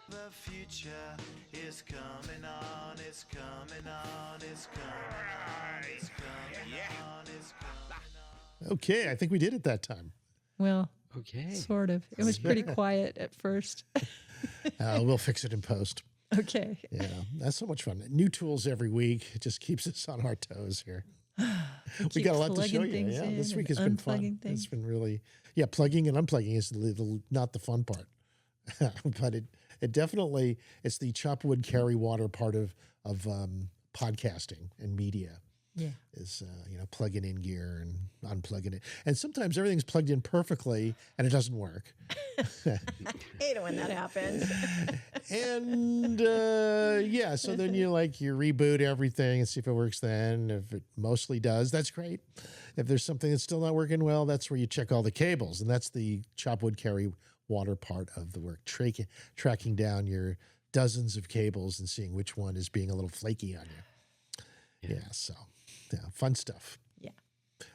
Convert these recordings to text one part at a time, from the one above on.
The future is coming on, it's coming on, it's coming on, it's coming on, it's coming on. Okay, I think we did it that time. Well, Okay. sort of. It was pretty quiet at first. We'll fix it in post. Okay. Yeah, that's so much fun. New tools every week. It just keeps us on our toes here. We got a lot to show you. Yeah, this week has been fun. It's been really, plugging and unplugging is not the fun part, but it definitely, it's the chop wood, carry water part of podcasting and media. Yeah. Is, plugging in gear and unplugging it. And sometimes everything's plugged in perfectly and it doesn't work. Hate it when that happens. And so then you reboot everything and see if it works then. If it mostly does, that's great. If there's something that's still not working well, that's where you check all the cables. And that's the chop wood, carry water part of the work, tracking down your dozens of cables and seeing which one is being a little flaky on you. Yeah, fun stuff. Yeah.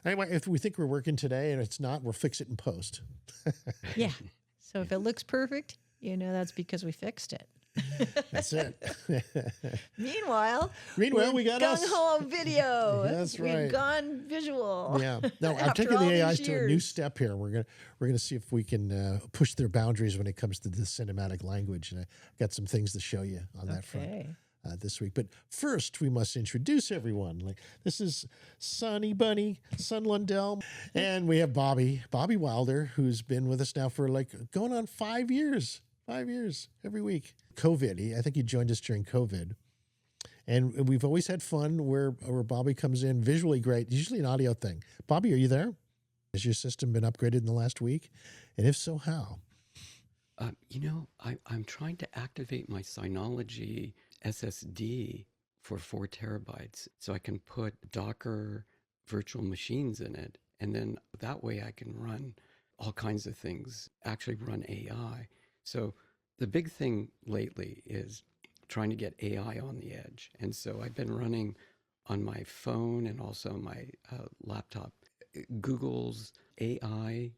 Anyway, if we think we're working today and it's not, we'll fix it in post. Yeah. So if it looks perfect, that's because we fixed it. That's it. Meanwhile, we got us. Gung ho video. That's right. We've gone visual. Yeah. No, I'm After taking all the AIs these to a new years. step here. We're gonna see if we can push their boundaries when it comes to the cinematic language. And I got some things to show you on that front. This week. But first, we must introduce everyone. This is Sonny Bunny, Son Lundell, and we have Bobby Wilder, who's been with us now for going on 5 years. 5 years every week. COVID. I think he joined us during COVID. And we've always had fun where Bobby comes in visually great, usually an audio thing. Bobby, are you there? Has your system been upgraded in the last week? And if so, how? I'm trying to activate my Synology SSD for 4 terabytes so I can put Docker virtual machines in it. And then that way I can run all kinds of things, actually run AI. So the big thing lately is trying to get AI on the edge. And so I've been running on my phone and also my laptop, Google's AI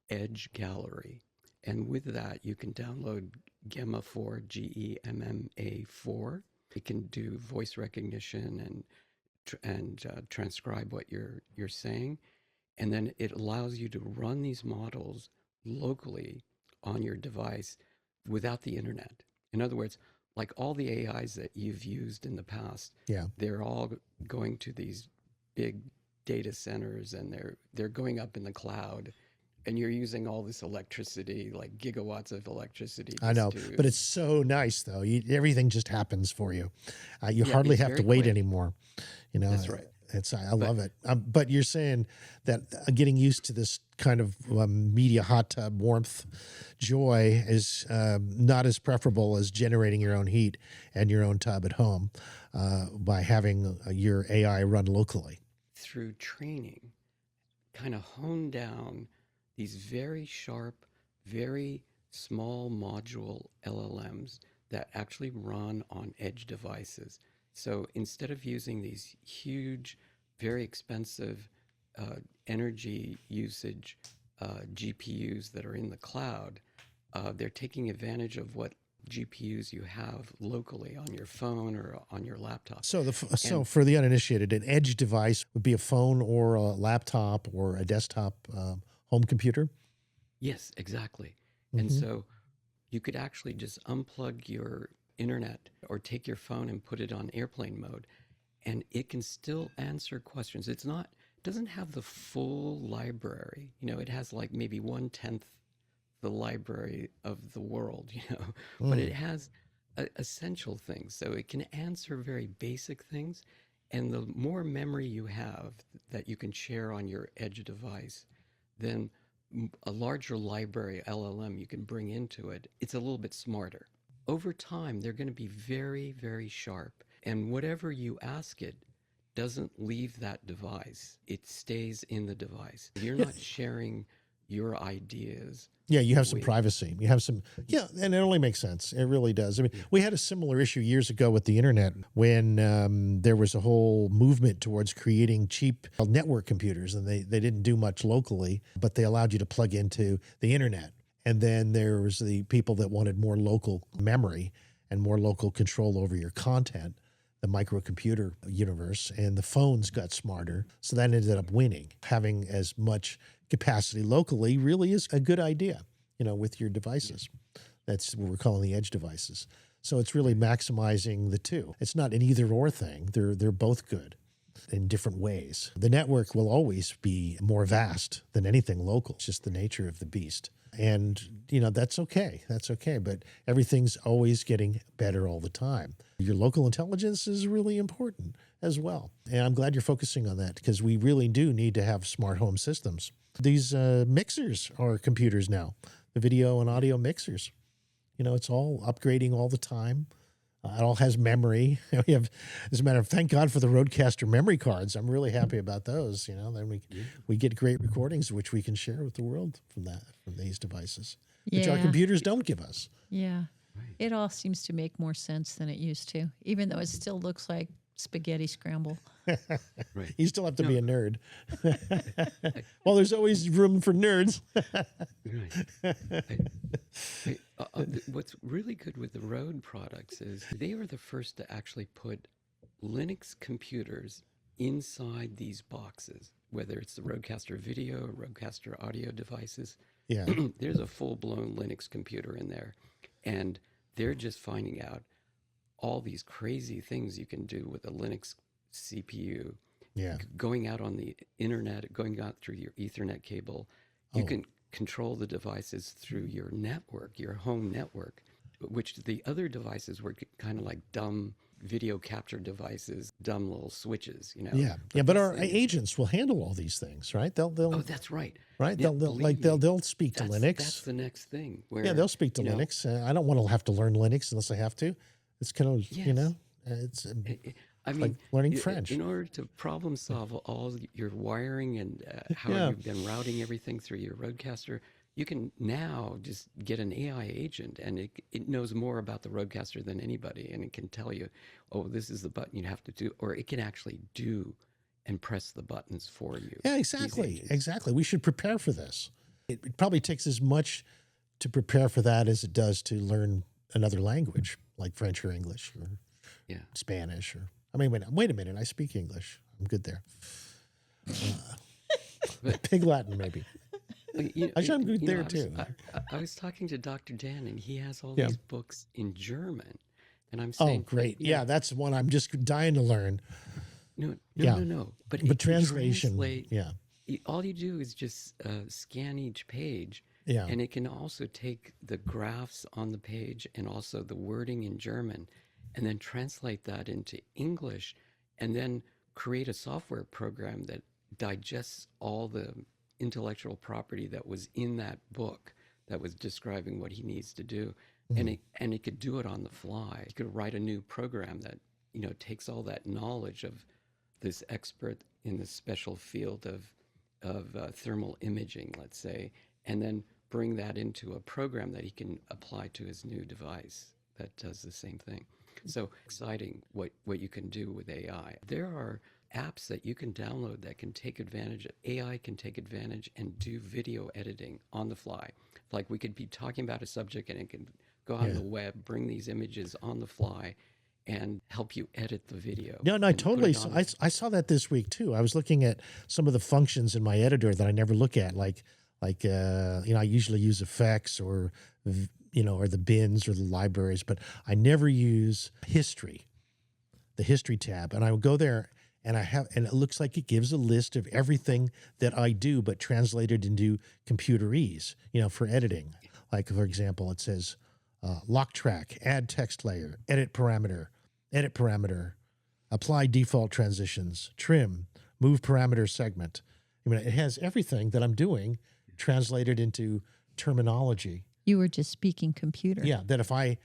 Edge Gallery. And with that, you can download Gemma 4, GEMMA4. It can do voice recognition and transcribe what you're saying. And then it allows you to run these models locally on your device without the internet. In other words, like all the AIs that you've used in the past, they're all going to these big data centers and they're going up in the cloud. And you're using all this electricity, like gigawatts of electricity. I know, but it's so nice, though. Everything just happens for you. You hardly have to wait anymore. That's right. I love it. But you're saying that getting used to this kind of media hot tub warmth joy is not as preferable as generating your own heat and your own tub at home by having your AI run locally. Through training, kind of hone down these very sharp, very small module LLMs that actually run on edge devices. So instead of using these huge, very expensive energy usage GPUs that are in the cloud, they're taking advantage of what GPUs you have locally on your phone or on your laptop. So for the uninitiated, an edge device would be a phone or a laptop or a desktop home computer? Yes, exactly. And so you could actually just unplug your internet or take your phone and put it on airplane mode, and it can still answer questions. It doesn't have the full library. It has like maybe 1/10 the library of the world, but it has essential things. So it can answer very basic things. And the more memory you have that you can share on your edge device, then a larger library LLM you can bring into it, it's a little bit smarter. Over time, they're going to be very, very sharp. And whatever you ask it doesn't leave that device. It stays in the device. You're not sharing your ideas. Yeah, you have some privacy. You have some, and it only makes sense. It really does. I mean, we had a similar issue years ago with the internet when there was a whole movement towards creating cheap network computers, and they didn't do much locally, but they allowed you to plug into the internet. And then there was the people that wanted more local memory and more local control over your content, the microcomputer universe, and the phones got smarter. So that ended up winning. Having as much capacity locally really is a good idea, with your devices. That's what we're calling the edge devices. So it's really maximizing the two. It's not an either or thing. They're both good in different ways. The network will always be more vast than anything local. It's just the nature of the beast. And, that's okay. That's okay. But everything's always getting better all the time. Your local intelligence is really important as well. And I'm glad you're focusing on that because we really do need to have smart home systems. These mixers are computers now, the video and audio mixers. It's all upgrading all the time. It all has memory. We have, as a matter of thank God for the Rodecaster memory cards. I'm really happy about those. Then we get great recordings which we can share with the world from these devices, which our computers don't give us. Yeah. It all seems to make more sense than it used to, even though it still looks like spaghetti scramble. Right. You still have to be a nerd. Well, there's always room for nerds. What's really good with the Rode products is they were the first to actually put Linux computers inside these boxes, whether it's the Rodecaster video or Rodecaster audio devices. Yeah. There's a full-blown Linux computer in there, and they're just finding out all these crazy things you can do with a Linux CPU. Yeah. Going out on the internet, going out through your Ethernet cable, you can control the devices through your network, your home network, which the other devices were kind of like dumb video capture devices, dumb little switches, Yeah. But our agents will handle all these things, right? They'll Oh, that's right. right? Yeah, They'll speak to Linux. That's the next thing. Where, They'll speak to Linux. I don't want to have to learn Linux unless I have to. It's kind of, Yes. it's I mean, like learning French. In order to problem solve all your wiring and how you've been routing everything through your Rodecaster, you can now just get an AI agent, and it knows more about the Rodecaster than anybody, and it can tell you, oh, this is the button you have to do, or it can actually do and press the buttons for you. Yeah, exactly. We should prepare for this. It probably takes as much to prepare for that as it does to learn another language, like French or English or Spanish. Wait a minute. I speak English. I'm good there. Pig Latin, maybe. I'm good there, too. I was talking to Dr. Dan, and he has all these books in German. And I'm saying... Oh, great. Yeah, that's one I'm just dying to learn. No. But translation, all you do is just scan each page, Yeah. and it can also take the graphs on the page and also the wording in German, and then translate that into English, and then create a software program that digests all the intellectual property that was in that book that was describing what he needs to do. And it could do it on the fly. He could write a new program that, takes all that knowledge of this expert in the special field of thermal imaging, let's say, and then bring that into a program that he can apply to his new device that does the same thing. So exciting what you can do with AI. There are apps that you can download that can take advantage of AI, can take advantage and do video editing on the fly. Like we could be talking about a subject and it can go on the web, bring these images on the fly, and help you edit the video. No, I totally. I saw that this week too. I was looking at some of the functions in my editor that I never look at, like I usually use effects or or the bins or the libraries, but I never use history, the history tab, and I would go there. And it looks like it gives a list of everything that I do, but translated into computerese, for editing. Like, for example, it says lock track, add text layer, edit parameter, apply default transitions, trim, move parameter segment. It has everything that I'm doing translated into terminology. You were just speaking computer. Yeah, that if I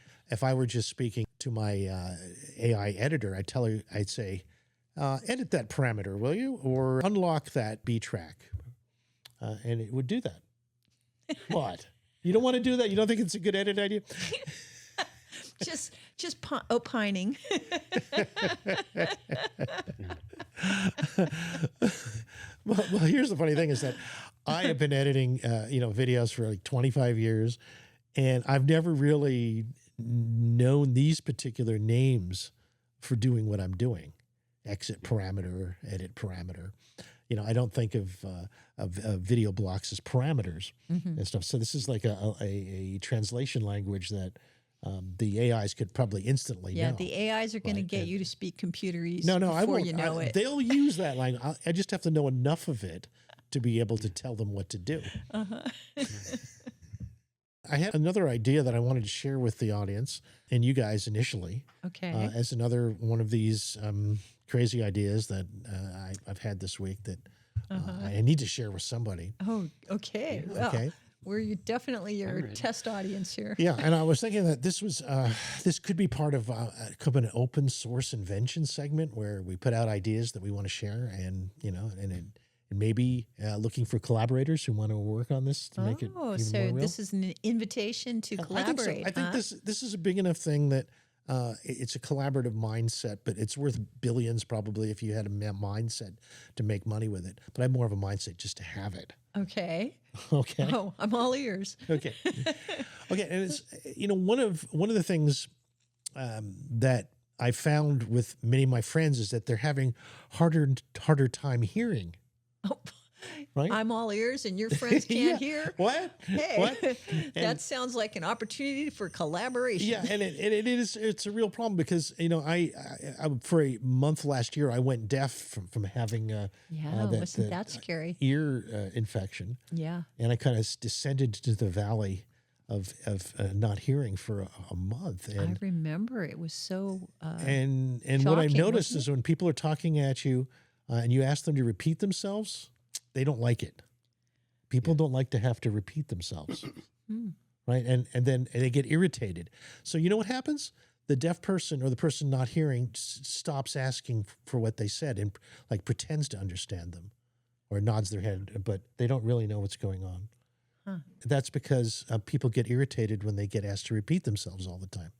were just speaking to my AI editor, I'd say, edit that parameter, will you? Or unlock that B track. And it would do that. What? You don't want to do that? You don't think it's a good edit idea? just opining. Well, here's the funny thing is that I have been editing, videos for like 25 years, and I've never really known these particular names for doing what I'm doing. Exit parameter, edit parameter. I don't think of video blocks as parameters and stuff. So this is like a translation language that the AIs could probably instantly know. Yeah, the AIs are going to get you to speak computerese No, before I won't. you know it. They'll use that language. I just have to know enough of it to be able to tell them what to do. I had another idea that I wanted to share with the audience and you guys initially. Okay. As another one of these crazy ideas that I've had this week that I need to share with somebody. Oh, okay. Well, Okay. we're definitely your test audience here. Yeah, and I was thinking that this could be part of an open source invention segment where we put out ideas that we want to share, and and maybe looking for collaborators who want to work on this to make it even more real. This is an invitation to collaborate. I think this is a big enough thing that it's a collaborative mindset, but it's worth billions probably if you had a mindset to make money with it. But I have more of a mindset just to have it. Okay. Okay. Oh, I'm all ears. Okay. Okay. And it's, one of the things that I found with many of my friends is that they're having harder time hearing. Oh, right? I'm all ears and your friends can't hear. What? Hey, What? that sounds like an opportunity for collaboration. Yeah, and it's a real problem because I for a month last year I went deaf from having wasn't that scary? Ear infection. Yeah, and I kind of descended to the valley of not hearing for a month. And I remember it was so. And what I've shocking, noticed wasn't is when people are talking at you and you ask them to repeat themselves, they don't like it. People don't like to have to repeat themselves, right? And then they get irritated. So you know what happens? The deaf person or the person not hearing stops asking for what they said and like pretends to understand them or nods their head, but they don't really know what's going on. Huh. That's because people get irritated when they get asked to repeat themselves all the time.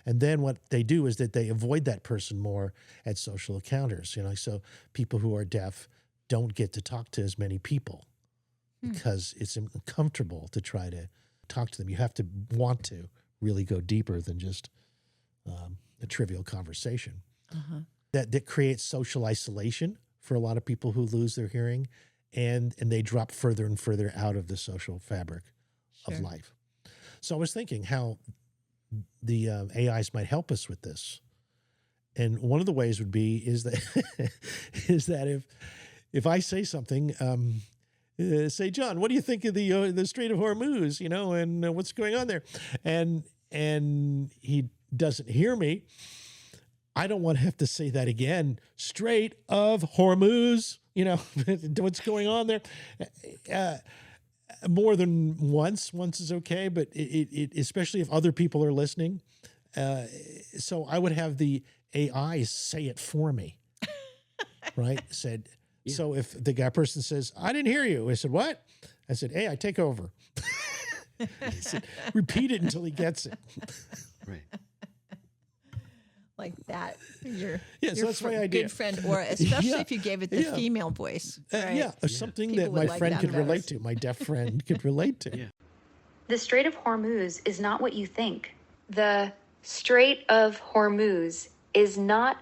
And then what they do is that they avoid that person more at social encounters. So people who are deaf don't get to talk to as many people because it's uncomfortable to try to talk to them. You have to want to really go deeper than just a trivial conversation. That creates social isolation for a lot of people who lose their hearing, and they drop further and further out of the social fabric of life. So I was thinking how the AIs might help us with this. And one of the ways would be is that if I say something, say, John, what do you think of the Strait of Hormuz, and what's going on there? And he doesn't hear me. I don't want to have to say that again. Strait of Hormuz, what's going on there? More than once. Once is okay, but it especially if other people are listening. So I would have the AI say it for me, right? Said, so if the guy person says, I didn't hear you. I said, what? I said, hey, I take over. I said, repeat it until he gets it. Right. Like that. Your so that's my idea. Good friend, or especially if you gave it the female voice. Right? Something People that would my like friend that could better. relate to, my deaf friend could relate to. Yeah. The Strait of Hormuz is not what you think. The Strait of Hormuz is not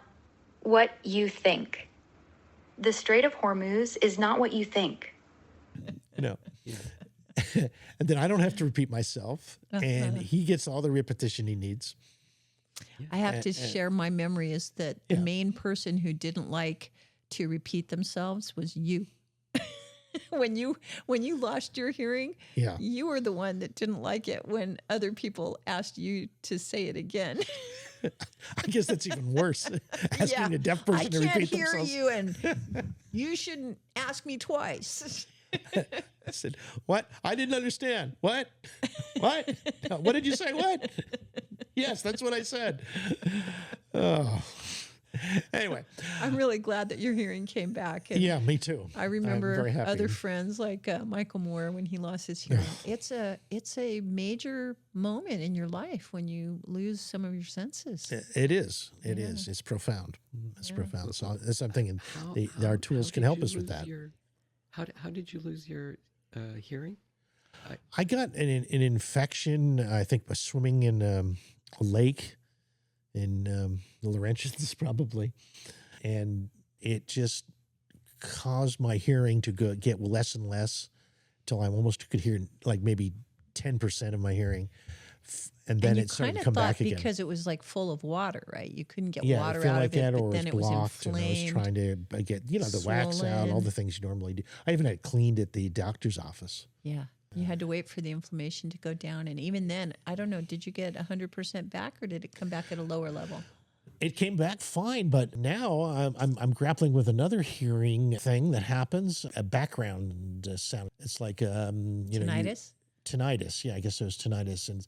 what you think. The Strait of Hormuz is not what you think. And then I don't have to repeat myself, and he gets all the repetition he needs. I have to share my memory is that the main person who didn't like to repeat themselves was you. when you lost your hearing, you were the one that didn't like it when other people asked you to say it again. I guess that's even worse. Asking a deaf person to repeat themselves. I can't hear you, and you shouldn't ask me twice. I said, what? I didn't understand. What? What? What did you say? What? Yes, that's what I said. Oh. Anyway. I'm really glad that your hearing came back. And yeah, me too. I remember I'm very happy. other friends like Michael Moore when he lost his hearing. It's a major moment in your life when you lose some of your senses. It is. It is. It's profound. It's profound. So that's what I'm thinking. Our tools can help us with that. How did you lose your hearing? I got an infection, I think, by swimming in a lake in the Laurentians, probably. And it just caused my hearing to get less and less till I almost could hear like maybe 10% of my hearing. And then it started to come back again. Because it was like full of water, right? You couldn't get Yeah, water I feel out like of it, that, but or then it it was was blocked, and I was inflamed. trying to get, the wax out, all the things you normally do. I even had it cleaned at the doctor's office. Yeah. You had to wait for the inflammation to go down. And even then, I don't know, did you get 100% back or did it come back at a lower level? It came back fine, but now I'm grappling with another hearing thing that happens, a background sound. It's like, Tinnitus? Tinnitus. Yeah, I guess it was tinnitus. And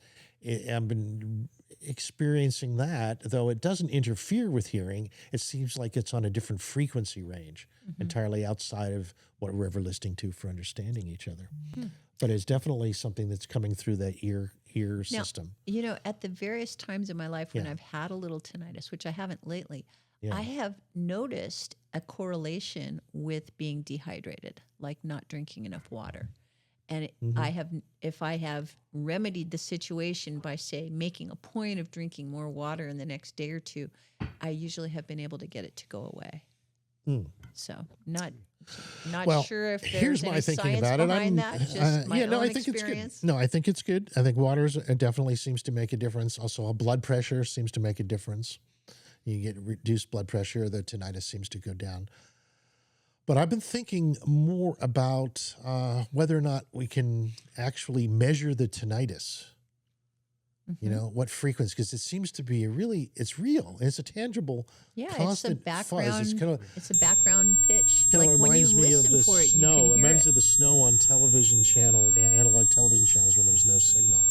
I've been experiencing that, though it doesn't interfere with hearing. It seems like it's on a different frequency range, entirely outside of what we're ever listening to for understanding each other. But it's definitely something that's coming through the ear system. You know, at the various times in my life when I've had a little tinnitus, which I haven't lately, I have noticed a correlation with being dehydrated, like not drinking enough water. And if I have remedied the situation by, say, making a point of drinking more water in the next day or two, I usually have been able to get it to go away. So not sure if there's here's any my thinking science about it. behind that. Just my own I think experience. it's good. No, I think it's good. I think water definitely seems to make a difference. Also, blood pressure seems to make a difference. You get reduced blood pressure, the tinnitus seems to go down. But I've been thinking more about whether or not we can actually measure the tinnitus. You know, what frequency, because it seems to be it's real. It's a tangible, constant fuzz. It's a background pitch. Kind of Like when you reminds me of listen the for it, snow. you can It hear reminds it. me of the snow on television analog television channels when there was no signal.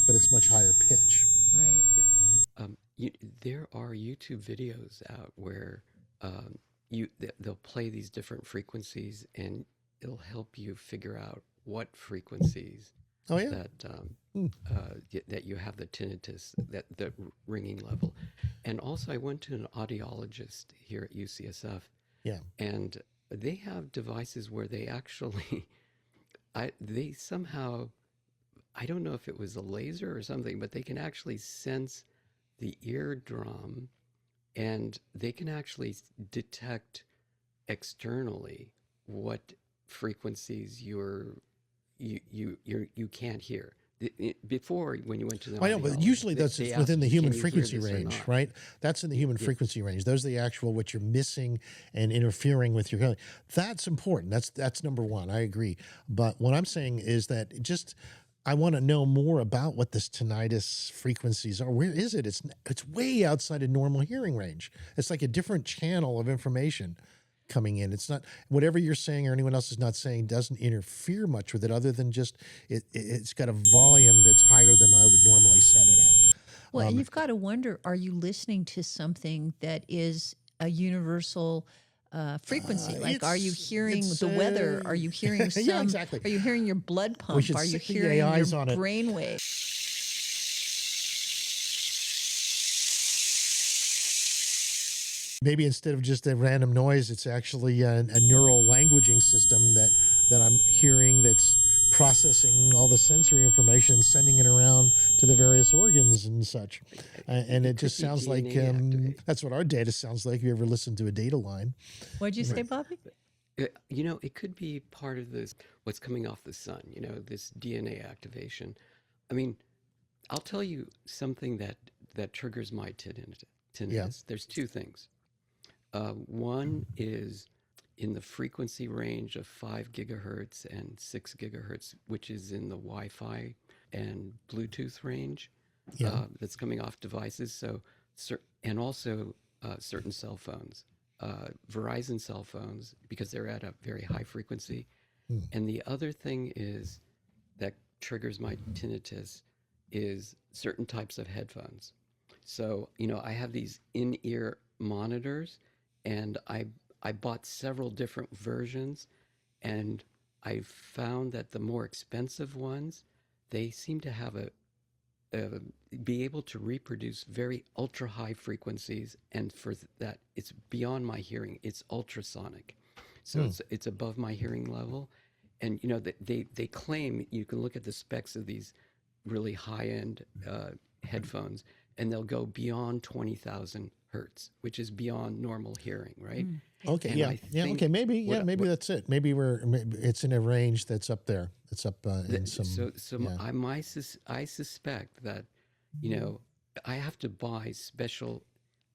But it's much higher pitch. Right. Yeah. There are YouTube videos out where they'll play these different frequencies, and it'll help you figure out what frequencies that you have the tinnitus, that the ringing level. And also, I went to an audiologist here at UCSF. Yeah. And they have devices where they actually, they somehow, I don't know if it was a laser or something, but they can actually sense the eardrum, and they can actually detect externally what frequencies you can't hear. Before, when you went to the I know, but usually that's within the human frequency range, right? That's in the human frequency range. Those are the actual what you're missing and interfering with your hearing. That's important. That's number one. I agree. But what I'm saying is that I want to know more about what this tinnitus frequencies are. Where is it? It's way outside of normal hearing range. It's like a different channel of information coming in. It's not whatever you're saying or anyone else is not saying doesn't interfere much with it, other than just it's got a volume that's higher than I would normally set it at. Well, and you've got to wonder, are you listening to something that is a universal frequency? Like, are you hearing the weather? Are you hearing some? Yeah, exactly. Are you hearing your blood pump? Are you hearing your brainwave? Maybe instead of just a random noise, it's actually a neural languaging system that I'm hearing that's processing all the sensory information, sending it around to the various organs and such. And it just sounds like that's what our data sounds like. If you ever listen to a data line. What'd you say, Bobby? It could be part of this, what's coming off the sun, this DNA activation. I mean, I'll tell you something that triggers my tinnitus. Yeah. There's two things. One is in the frequency range of 5 gigahertz and 6 gigahertz, which is in the Wi-Fi and Bluetooth range that's coming off devices. So, and also certain cell phones, Verizon cell phones, because they're at a very high frequency. And the other thing is that triggers my tinnitus is certain types of headphones. So, I have these in-ear monitors, and I bought several different versions, and I found that the more expensive ones, they seem to have be able to reproduce very ultra high frequencies, and for that, it's beyond my hearing. It's ultrasonic. So it's above my hearing level. And, you know, they claim, you can look at the specs of these really high-end headphones, and they'll go beyond 20,000 hertz, which is beyond normal hearing, right? Okay, And okay, maybe that's it. Maybe it's in a range that's up there. It's up in some. I suspect that, you know, I have to buy special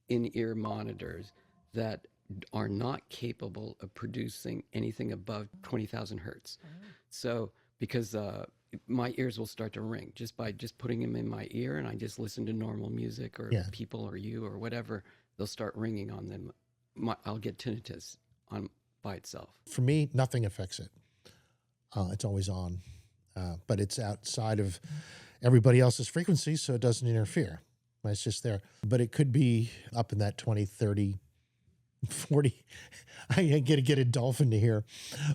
in-ear monitors that are not capable of producing anything above 20,000 hertz. So because my ears will start to ring just by putting them in my ear, and I just listen to normal music or people or you or whatever, they'll start ringing on them. I'll get tinnitus by itself. For me, nothing affects it. It's always on, but it's outside of everybody else's frequency, so it doesn't interfere. It's just there. But it could be up in that 20, 30, 40. I get a dolphin to hear,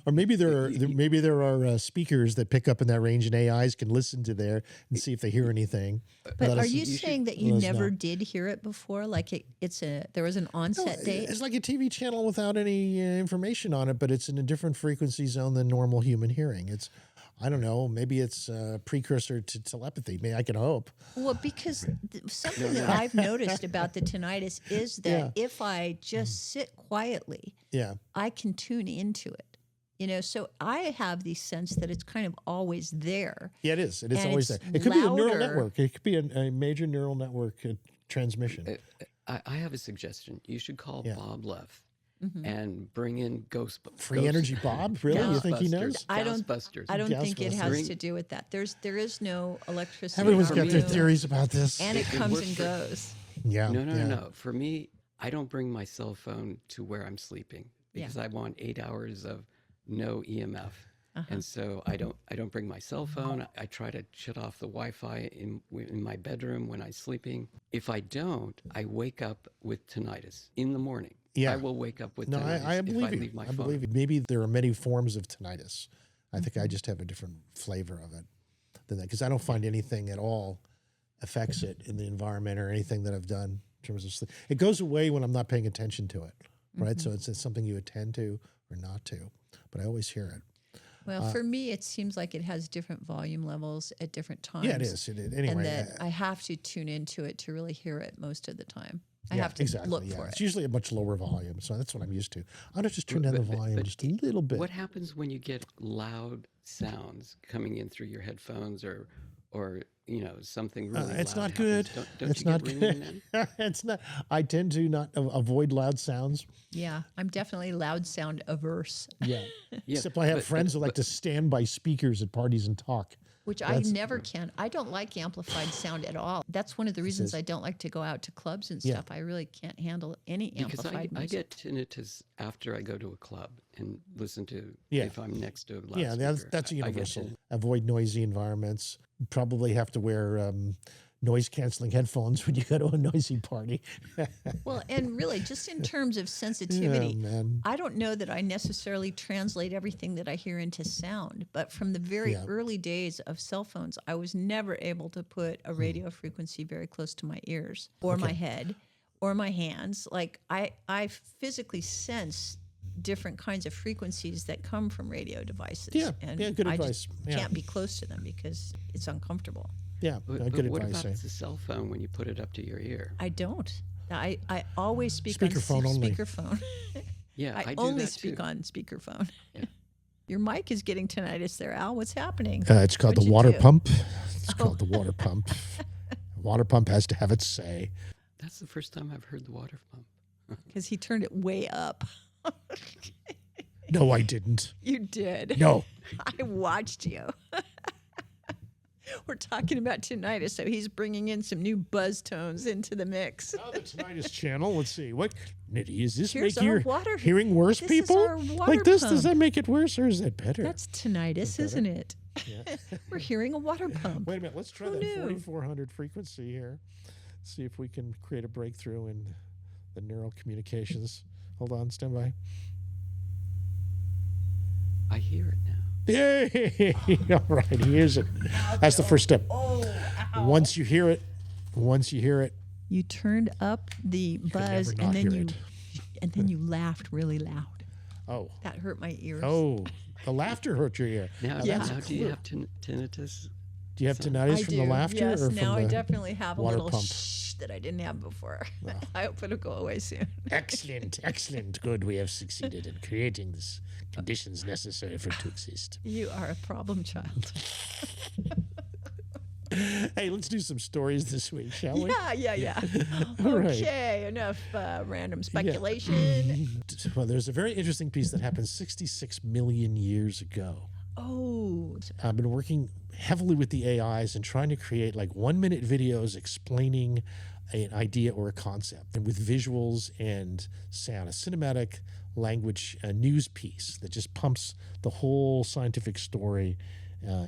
or maybe there are speakers that pick up in that range, and AIs can listen to there and see if they hear anything. But are you saying that you never did hear it before? Like there was an onset date? It's like a TV channel without any information on it, but it's in a different frequency zone than normal human hearing. It's, I don't know, maybe it's a precursor to telepathy. Maybe I can hope. Well, because something that I've noticed about the tinnitus is that if I just sit quietly, I can tune into it. You know, so I have the sense that it's kind of always there. Yeah, it is. It is always there. It could be a neural network. It could be a major neural network transmission. I have a suggestion. You should call Bob Leff. And bring in Free Energy Bob? Really? You think he knows? I don't think it has to do with that. There is no electricity. Everyone's got their theories about this. And it comes and goes. Yeah. No. For me, I don't bring my cell phone to where I'm sleeping because I want 8 hours of no EMF. And so I don't bring my cell phone. I try to shut off the Wi-Fi in my bedroom when I'm sleeping. If I don't, I wake up with tinnitus in the morning. Yeah. I will wake up with tinnitus I believe if I leave my phone. I believe you. Maybe there are many forms of tinnitus. I think I just have a different flavor of it than that, because I don't find anything at all affects it in the environment or anything that I've done in terms of sleep. It goes away when I'm not paying attention to it, right? So it's something you attend to or not to, but I always hear it. Well, for me, it seems like it has different volume levels at different times. Yeah, it is. Anyway, and that I have to tune into it to really hear it most of the time. I have to look for it. It's usually a much lower volume, so that's what I'm used to. I'm going to just turn down the volume just a little bit. What happens when you get loud sounds coming in through your headphones or you know, something really it's loud not good. Don't it's you not get good. It's not. I tend to not avoid loud sounds. Yeah, I'm definitely loud sound averse. Yeah. Except I have friends who like to stand by speakers at parties and talk. Which I never can. I don't like amplified sound at all. That's one of the reasons I don't like to go out to clubs and stuff. I really can't handle any amplified music. I get tinnitus after I go to a club and listen to if I'm next to a loudspeaker. Yeah, that's a universal. Avoid noisy environments. Probably have to wear noise-canceling headphones when you go to a noisy party. Well, and really, just in terms of sensitivity, I don't know that I necessarily translate everything that I hear into sound, but from the very early days of cell phones, I was never able to put a radio frequency very close to my ears or my head or my hands. Like, I physically sense different kinds of frequencies that come from radio devices. And good advice. I just can't be close to them because it's uncomfortable. Yeah, but good what advice. about the cell phone when you put it up to your ear? I don't. I always speak speakerphone on only. speakerphone. Yeah, I do only that speak too. on speakerphone. Your mic is getting tinnitus there, Al. What's happening? It's called the water pump. It's called the water pump. Water pump has to have its say. That's the first time I've heard the water pump. Because he turned it way up. No, I didn't. You did. No. I watched you. We're talking about tinnitus, so he's bringing in some new buzz tones into the mix. Now the tinnitus channel. Let's see. What, Nitty, is this Here's make your water. hearing worse, This people? is our water Like this, pump. does that make it worse or is that better? That's tinnitus, isn't it? Yeah. We're hearing a water pump. Wait a minute. Let's try Who that knew? 4400 frequency here. See if we can create a breakthrough in the neural communications. Hold on. Stand by. I hear it now. Yay! All right, here's it. That's the first step. Once you hear it, You turned up the buzz, never not hear it. and then you laughed really loud. Oh. That hurt my ears. Oh, the laughter hurt your ear. Now, Yeah. now do you have tinnitus? Do you have tinnitus from the laughter? Yes, or from now I the definitely have a water little pump? shh that I didn't have before. I hope it'll go away soon. Excellent, excellent. Good. We have succeeded in creating the conditions necessary for it to exist. You are a problem child. Hey, let's do some stories this week, shall we? Yeah. All right. Okay, enough random speculation. Well, there's a very interesting piece that happened 66 million years ago. Oh. I've been working heavily with the AIs and trying to create like 1-minute videos explaining an idea or a concept, and with visuals and sound, a cinematic language news piece that just pumps the whole scientific story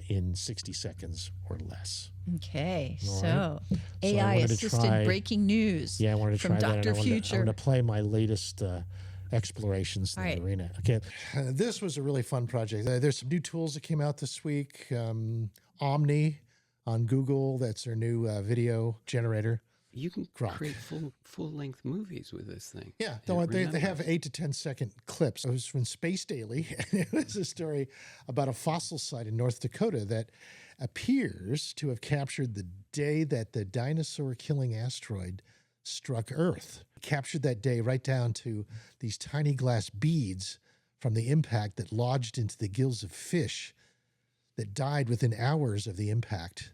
in 60 seconds or less. Okay, All so right. AI I wanted to assisted try- breaking news. Yeah, I wanted to from try that. Dr. And Future. I want to play my latest explorations in All right. the arena. Okay, this was a really fun project. There's some new tools that came out this week. Omni on Google, that's their new video generator. You can Grok. create full-length movies with this thing. Yeah, And they have 8 to 10 second clips. It was from Space Daily. It was a story about a fossil site in North Dakota that appears to have captured the day that the dinosaur-killing asteroid struck Earth. Captured that day right down to these tiny glass beads from the impact that lodged into the gills of fish that died within hours of the impact,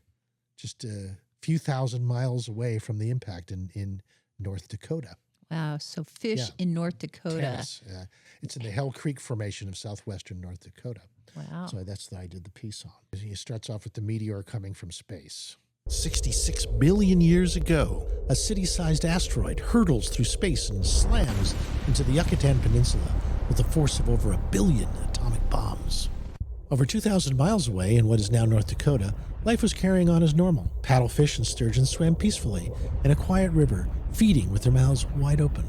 just a few thousand miles away from the impact in North Dakota. Wow, so fish in North Dakota. Tennis. It's in the Hell Creek Formation of southwestern North Dakota. Wow. So that's what I did the piece on. He starts off with the meteor coming from space. 66 million years ago, a city-sized asteroid hurtles through space and slams into the Yucatan Peninsula with a force of over 1 billion atomic bombs. Over 2,000 miles away in what is now North Dakota, life was carrying on as normal. Paddlefish and sturgeon swam peacefully in a quiet river, feeding with their mouths wide open.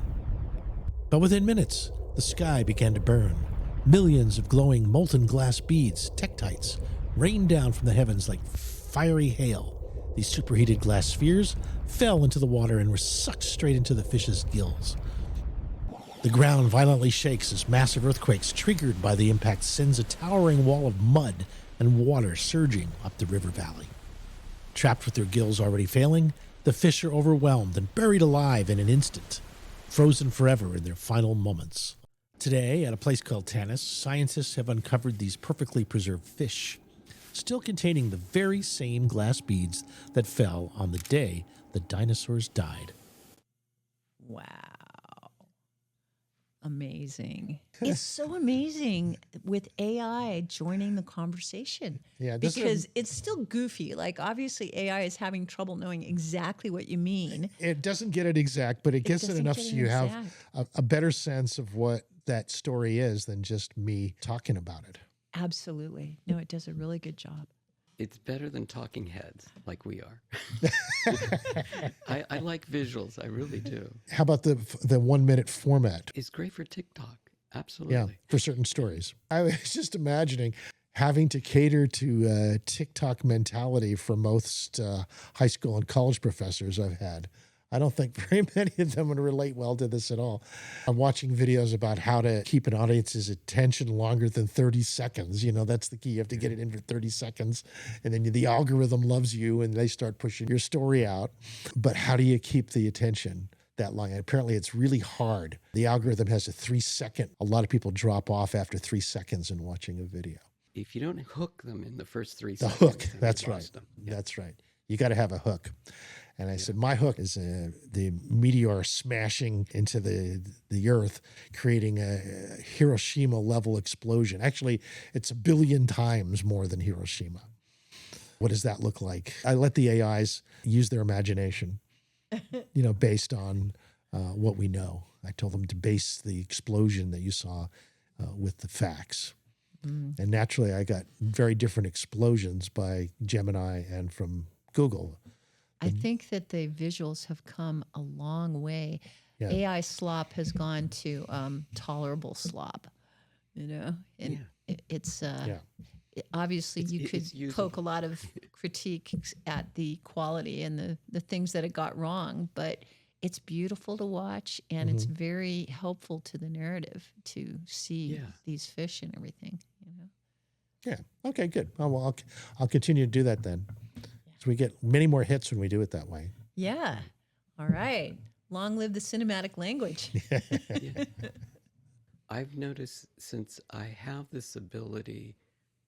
But within minutes, the sky began to burn. Millions of glowing molten glass beads, tektites, rained down from the heavens like fiery hail. These superheated glass spheres fell into the water and were sucked straight into the fish's gills. The ground violently shakes as massive earthquakes triggered by the impact sends a towering wall of mud and water surging up the river valley. Trapped with their gills already failing, the fish are overwhelmed and buried alive in an instant, frozen forever in their final moments. Today, at a place called Tinnitus, scientists have uncovered these perfectly preserved fish, still containing the very same glass beads that fell on the day the dinosaurs died. Wow. Amazing. It's so amazing with AI joining the conversation. Yeah, because it's still goofy. Like, obviously, AI is having trouble knowing exactly what you mean. It doesn't get it exact, but it gets it enough so you have a better sense of what that story is than just me talking about it. Absolutely. No, it does a really good job. It's better than talking heads like we are. I like visuals. I really do. How about the 1-minute format? It's great for TikTok. Absolutely. Yeah, for certain stories. I was just imagining having to cater to TikTok mentality for most high school and college professors I've had. I don't think very many of them would relate well to this at all. I'm watching videos about how to keep an audience's attention longer than 30 seconds. You know, that's the key. You have to get it in for 30 seconds. And then the algorithm loves you and they start pushing your story out. But how do you keep the attention that long? And apparently it's really hard. The algorithm has a 3-second. A lot of people drop off after 3 seconds in watching a video. If you don't hook them in the first 3 The seconds. hook. That's right. Yeah. That's right. You got to have a hook. And I said, my hook is the meteor smashing into the earth, creating a Hiroshima-level explosion. Actually, it's 1 billion times more than Hiroshima. What does that look like? I let the AIs use their imagination, based on what we know. I told them to base the explosion that you saw with the facts. Mm. And naturally, I got very different explosions by Gemini and from Google. I think that the visuals have come a long way. Yeah. AI slop has gone to tolerable slop, and it's obviously you could poke a lot of critique at the quality and the things that it got wrong, but it's beautiful to watch, and it's very helpful to the narrative to see these fish and everything. Yeah. Okay, good. Oh, well, I'll continue to do that then. So we get many more hits when we do it that way. Yeah. All right. Long live the cinematic language. Yeah. I've noticed since I have this ability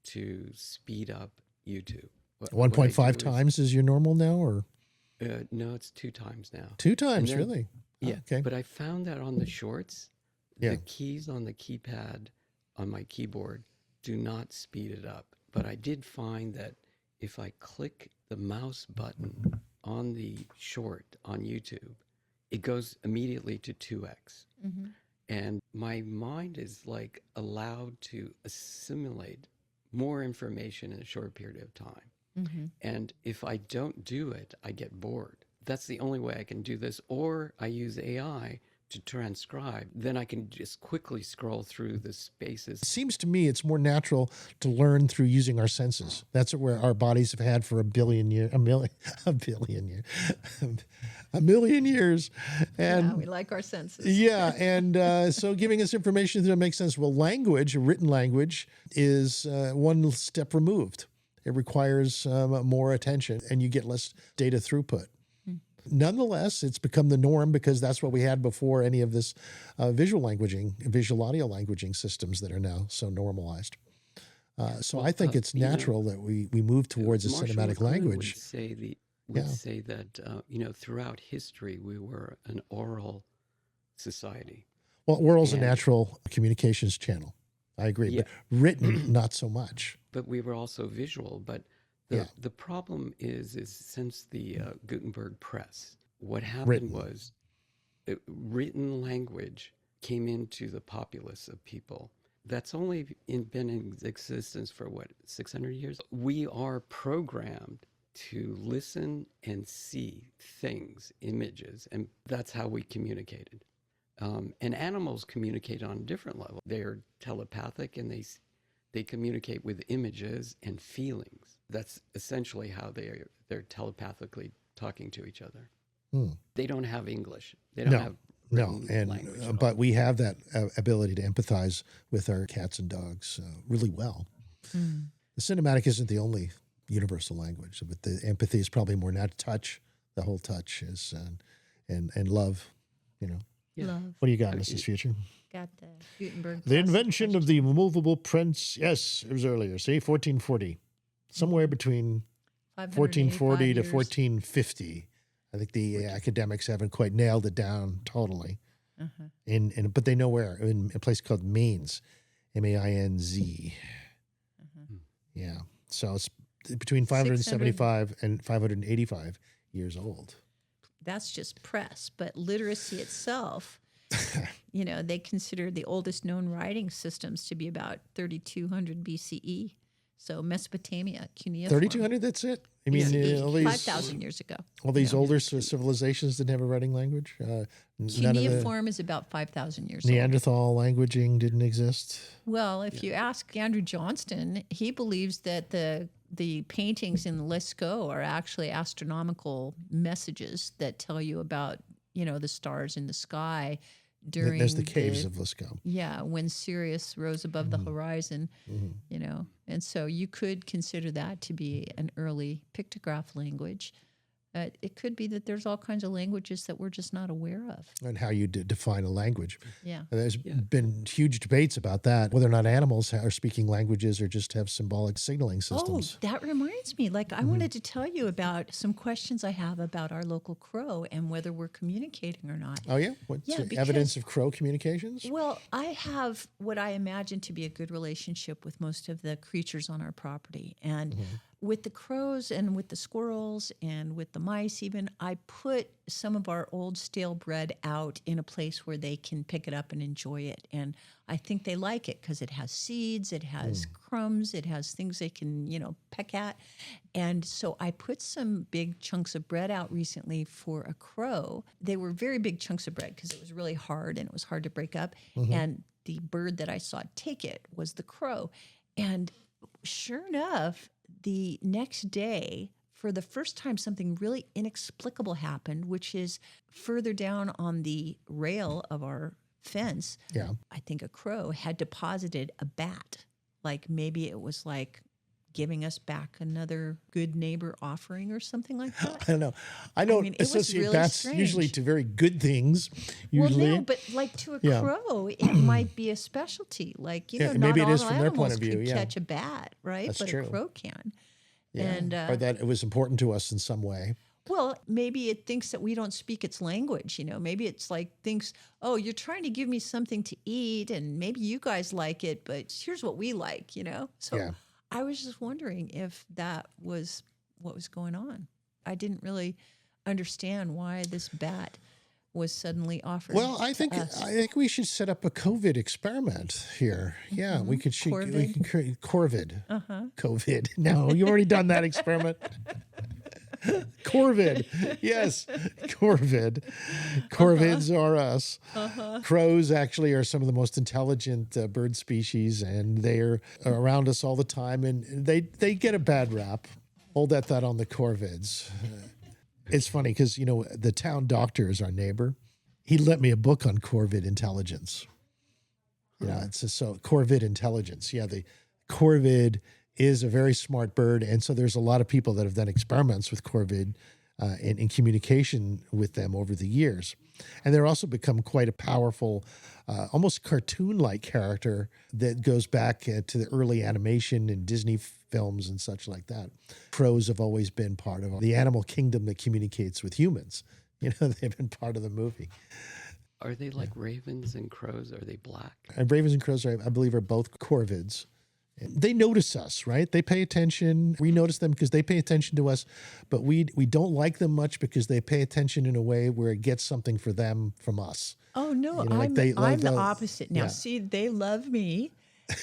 to speed up YouTube. 1.5 times is your normal now, or? No, it's 2 times now. 2 times, really? Yeah. Okay. But I found that on the shorts, the keys on the keypad on my keyboard do not speed it up. But I did find that if I click the mouse button on the short on YouTube, it goes immediately to 2x. And my mind is like allowed to assimilate more information in a short period of time. And if I don't do it, I get bored. That's the only way I can do this. Or I use AI to transcribe. Then I can just quickly scroll through the spaces. It seems to me it's more natural to learn through using our senses. That's where our bodies have had for a million years. And we like our senses. Yeah, and so giving us information that makes sense. Well, language, written language, is one step removed. It requires more attention, and you get less data throughput. Nonetheless, it's become the norm because that's what we had before any of this visual audio languaging systems that are now so normalized. So I think it's natural that we move towards a cinematic language. Would say that, throughout history, we were an oral society. Well, oral's a natural communications channel. I agree. But written, not so much. But we were also visual. But the problem is since the Gutenberg press, what happened was written language came into the populace of people. That's only been in existence for 600 years? We are programmed to listen and see things, images, and that's how we communicated. And animals communicate on a different level. They're telepathic, and they communicate with images and feelings. That's essentially how they're telepathically talking to each other. They don't have English. They don't have language. But we have that ability to empathize with our cats and dogs really well. The cinematic isn't the only universal language, but the empathy is probably more not touch. The whole touch is and love. Love. What do you got, Mrs. Future? Got the Gutenberg. The invention of the removable prints. Yes, it was earlier. See, 1440, somewhere between 1440 to 1450. I think the academics haven't quite nailed it down totally. But they know where, in a place called Mainz, Mainz. Yeah, so it's between 575 and 585 years old. That's just press, but literacy itself, they consider the oldest known writing systems to be about 3200 BCE. So Mesopotamia, cuneiform. 3200, that's it? I mean, all these 5,000 years ago. All these older civilizations didn't have a writing language? Cuneiform is about 5,000 years old. Neanderthal languaging didn't exist? Well, if you ask Andrew Johnston, he believes that the paintings in Lascaux are actually astronomical messages that tell you about, the stars in the sky during There's the caves of Lascaux. Yeah, when Sirius rose above the horizon, and so you could consider that to be an early pictograph language. It could be that there's all kinds of languages that we're just not aware of. And how you define a language. Yeah. And there's been huge debates about that, whether or not animals are speaking languages or just have symbolic signaling systems. Oh, that reminds me. I wanted to tell you about some questions I have about our local crow and whether we're communicating or not. Oh, yeah? What's the evidence of crow communications? Well, I have what I imagine to be a good relationship with most of the creatures on our property. And with the crows and with the squirrels and with the mice even, I put some of our old stale bread out in a place where they can pick it up and enjoy it. And I think they like it because it has seeds, it has crumbs, it has things they can, peck at. And so I put some big chunks of bread out recently for a crow. They were very big chunks of bread because it was really hard and it was hard to break up. And the bird that I saw take it was the crow. And sure enough, the next day, for the first time, something really inexplicable happened, which is further down on the rail of our fence. Yeah. I think a crow had deposited a bat. Like maybe it was like giving us back another good neighbor offering or something like that. I don't know. I don't associate really bats strange. Usually to very good things. Usually. Well, no, but like to a crow, it might be a specialty. Like, not maybe it all is from their point animals of view. could Yeah. catch a bat, right? That's but true. a crow can. Yeah. And or that it was important to us in some way. well, maybe it thinks that we don't speak its language. Maybe it's like thinks, oh, you're trying to give me something to eat, and maybe you guys like it, but here's what we like. So. Yeah. I was just wondering if that was what was going on. I didn't really understand why this bat was suddenly offered. Well, I think we should set up a COVID experiment here. Yeah, we could create Corvid. COVID. No, you've already done that experiment. Corvid. Yes, Corvid. Corvids are us. Crows actually are some of the most intelligent bird species, and they're around us all the time, and they get a bad rap. Hold that thought on the Corvids. It's funny because, the town doctor is our neighbor. He lent me a book on Corvid intelligence. So Corvid intelligence. Yeah, the Corvid is a very smart bird. And so there's a lot of people that have done experiments with corvid in communication with them over the years. And they're also become quite a powerful, almost cartoon-like character that goes back to the early animation and Disney films and such like that. Crows have always been part of the animal kingdom that communicates with humans. They've been part of the movie. Are they like ravens and crows? Are they black? And ravens and crows, I believe, are both corvids. They notice us, right? They pay attention. We notice them because they pay attention to us, but we don't like them much because they pay attention in a way where it gets something for them from us. Oh, no, I'm the opposite. Now, see, they love me.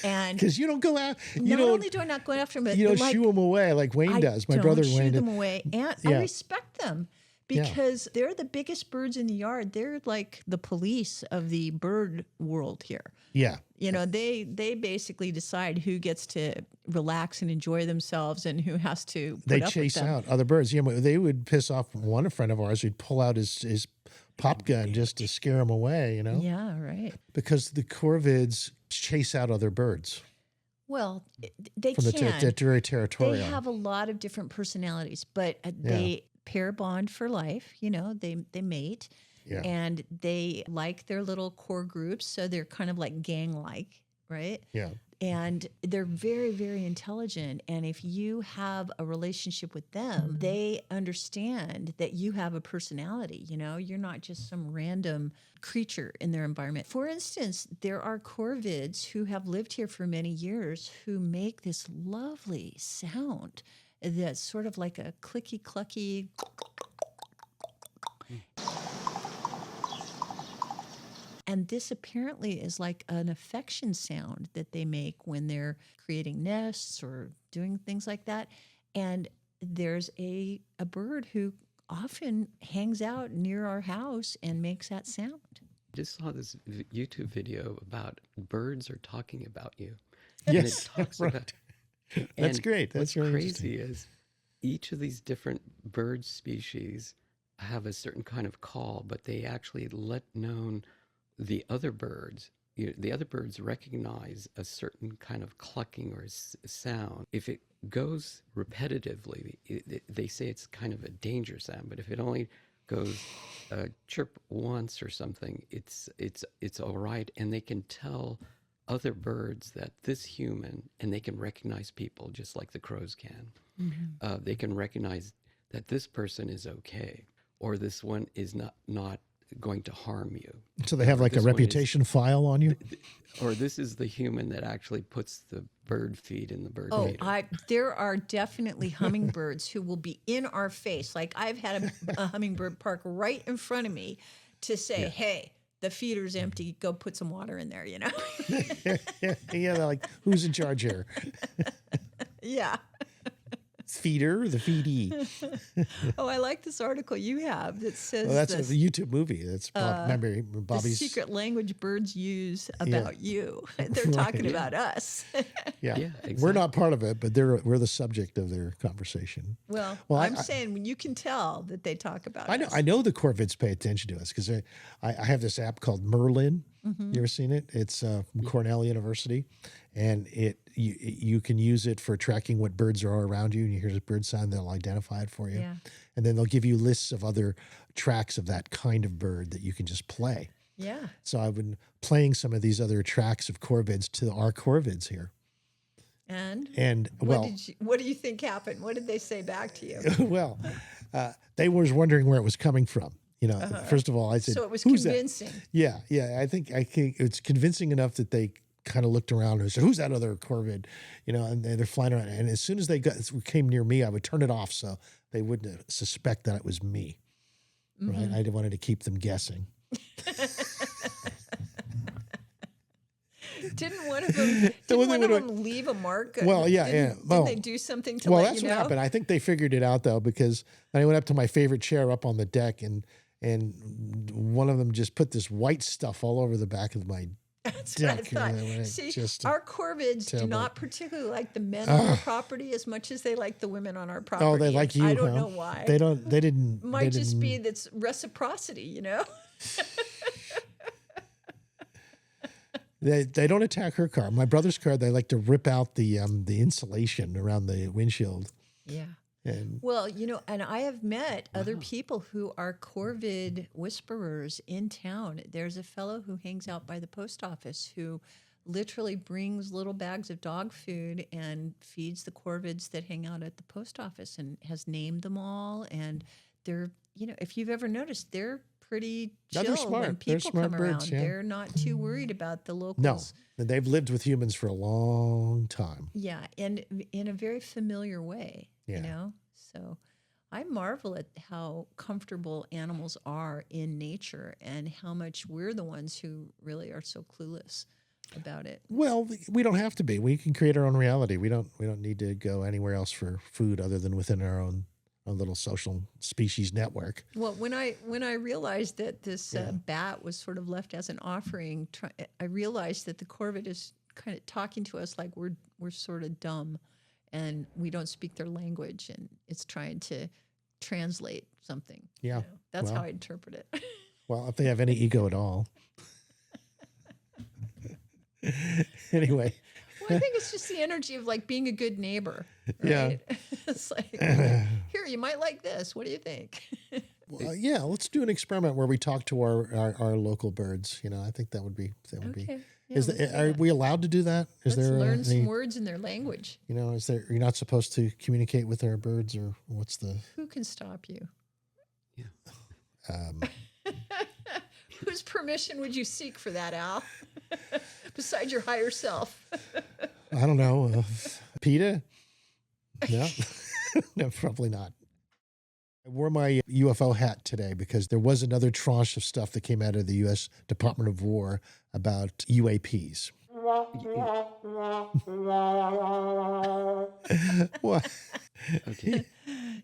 And because you don't go out. Not only do I not go after them, but you don't shoo them away like Wayne does. My brother Wayne. I don't shoo them away, and I respect them. Because they're the biggest birds in the yard. They're like the police of the bird world here. Yeah. They basically decide who gets to relax and enjoy themselves and who has to put They up chase with them. out other birds. They would piss off one friend of ours who'd pull out his pop gun just to scare him away, Yeah, right. Because the corvids chase out other birds. Well, they From can. They're very territorial. They have a lot of different personalities, but they pair bond for life. They mate. Yeah. And they like their little core groups, so they're kind of like gang-like, right? Yeah. And they're very, very intelligent. And if you have a relationship with them, they understand that you have a personality. You're not just some random creature in their environment. For instance, there are corvids who have lived here for many years who make this lovely sound that's sort of like a clicky-clucky. And this apparently is like an affection sound that they make when they're creating nests or doing things like that. And there's a bird who often hangs out near our house and makes that sound. I just saw this YouTube video about birds are talking about you. Yes, and it talks right. about, That's great. That's what's really crazy is each of these different bird species have a certain kind of call, but they actually let known the other birds. The other birds recognize a certain kind of clucking or sound. If it goes repetitively, they say it's kind of a danger sound. But if it only goes chirp once or something, it's all right. And they can tell other birds that this human, and they can recognize people just like the crows can. Mm-hmm. They can recognize that this person is okay, or this one is not going to harm you. So they have like a reputation file on you? Or this is the human that actually puts the bird feed in the bird feeder. There are definitely hummingbirds who will be in our face. Like I've had a hummingbird park right in front of me to say, hey, the feeder's empty, go put some water in there, Yeah, they're like, who's in charge here? Yeah. feeder, the feedee. Oh, I like this article you have that says That's a YouTube movie. That's remember the Bobby's secret language birds use about you. They're talking about us. Yeah, exactly. We're not part of it, but we're the subject of their conversation. Well, I'm saying when you can tell that they talk about us. I know the corvids pay attention to us because I have this app called Merlin. You ever seen it? It's from Cornell University, and you can use it for tracking what birds are around you. And you hear a bird sound, they'll identify it for you. Yeah. And then they'll give you lists of other tracks of that kind of bird that you can just play. Yeah. So I've been playing some of these other tracks of corvids to our corvids here. And what do you think happened? What did they say back to you? Well, they was wondering where it was coming from. First of all, I said, so it was "Who's convincing." That? Yeah. I think it's convincing enough that they kind of looked around and said, "Who's that other corvid?" And they're flying around. And as soon as they came near me, I would turn it off so they wouldn't suspect that it was me. Right? I wanted to keep them guessing. Didn't one of them leave a mark? Well, yeah. Didn't they do something to let you know? Well, that's what happened. I think they figured it out, though, because I went up to my favorite chair up on the deck, and one of them just put this white stuff all over the back of my That's deck. what I thought. See, our corvids do not particularly like the men on our property as much as they like the women on our property. Oh, they like you, I don't know why. They didn't. Might just be that's reciprocity, They don't attack her car. My brother's car, they like to rip out the insulation around the windshield. Yeah. And and I have met other people who are corvid whisperers in town. There's a fellow who hangs out by the post office who literally brings little bags of dog food and feeds the corvids that hang out at the post office and has named them all. And they're, if you've ever noticed, they're pretty chill when people come around. Yeah. They're not too worried about the locals. No, they've lived with humans for a long time. Yeah, and in a very familiar way, So I marvel at how comfortable animals are in nature and how much we're the ones who really are so clueless about it. Well, we don't have to be. We can create our own reality. We don't need to go anywhere else for food other than within our own little social species network. Well, when I realized that this bat was sort of left as an offering, I realized that the corvid is kind of talking to us like we're sort of dumb and we don't speak their language, and it's trying to translate something. Yeah. That's how I interpret it. Well, if they have any ego at all. Anyway. Well, I think it's just the energy of like being a good neighbor. Right? Yeah. It's like, here, you might like this. What do you think? Well, yeah, let's do an experiment where we talk to our local birds. I think that would be. Okay. Yeah, are we allowed to do that? Let's learn some words in their language. You're not supposed to communicate with our birds, or what's the? Who can stop you? Yeah. Whose permission would you seek for that, Al? Besides your higher self. I don't know. PETA? No. No, probably not. I wore my UFO hat today because there was another tranche of stuff that came out of the U.S. Department of War about UAPs. What? Okay.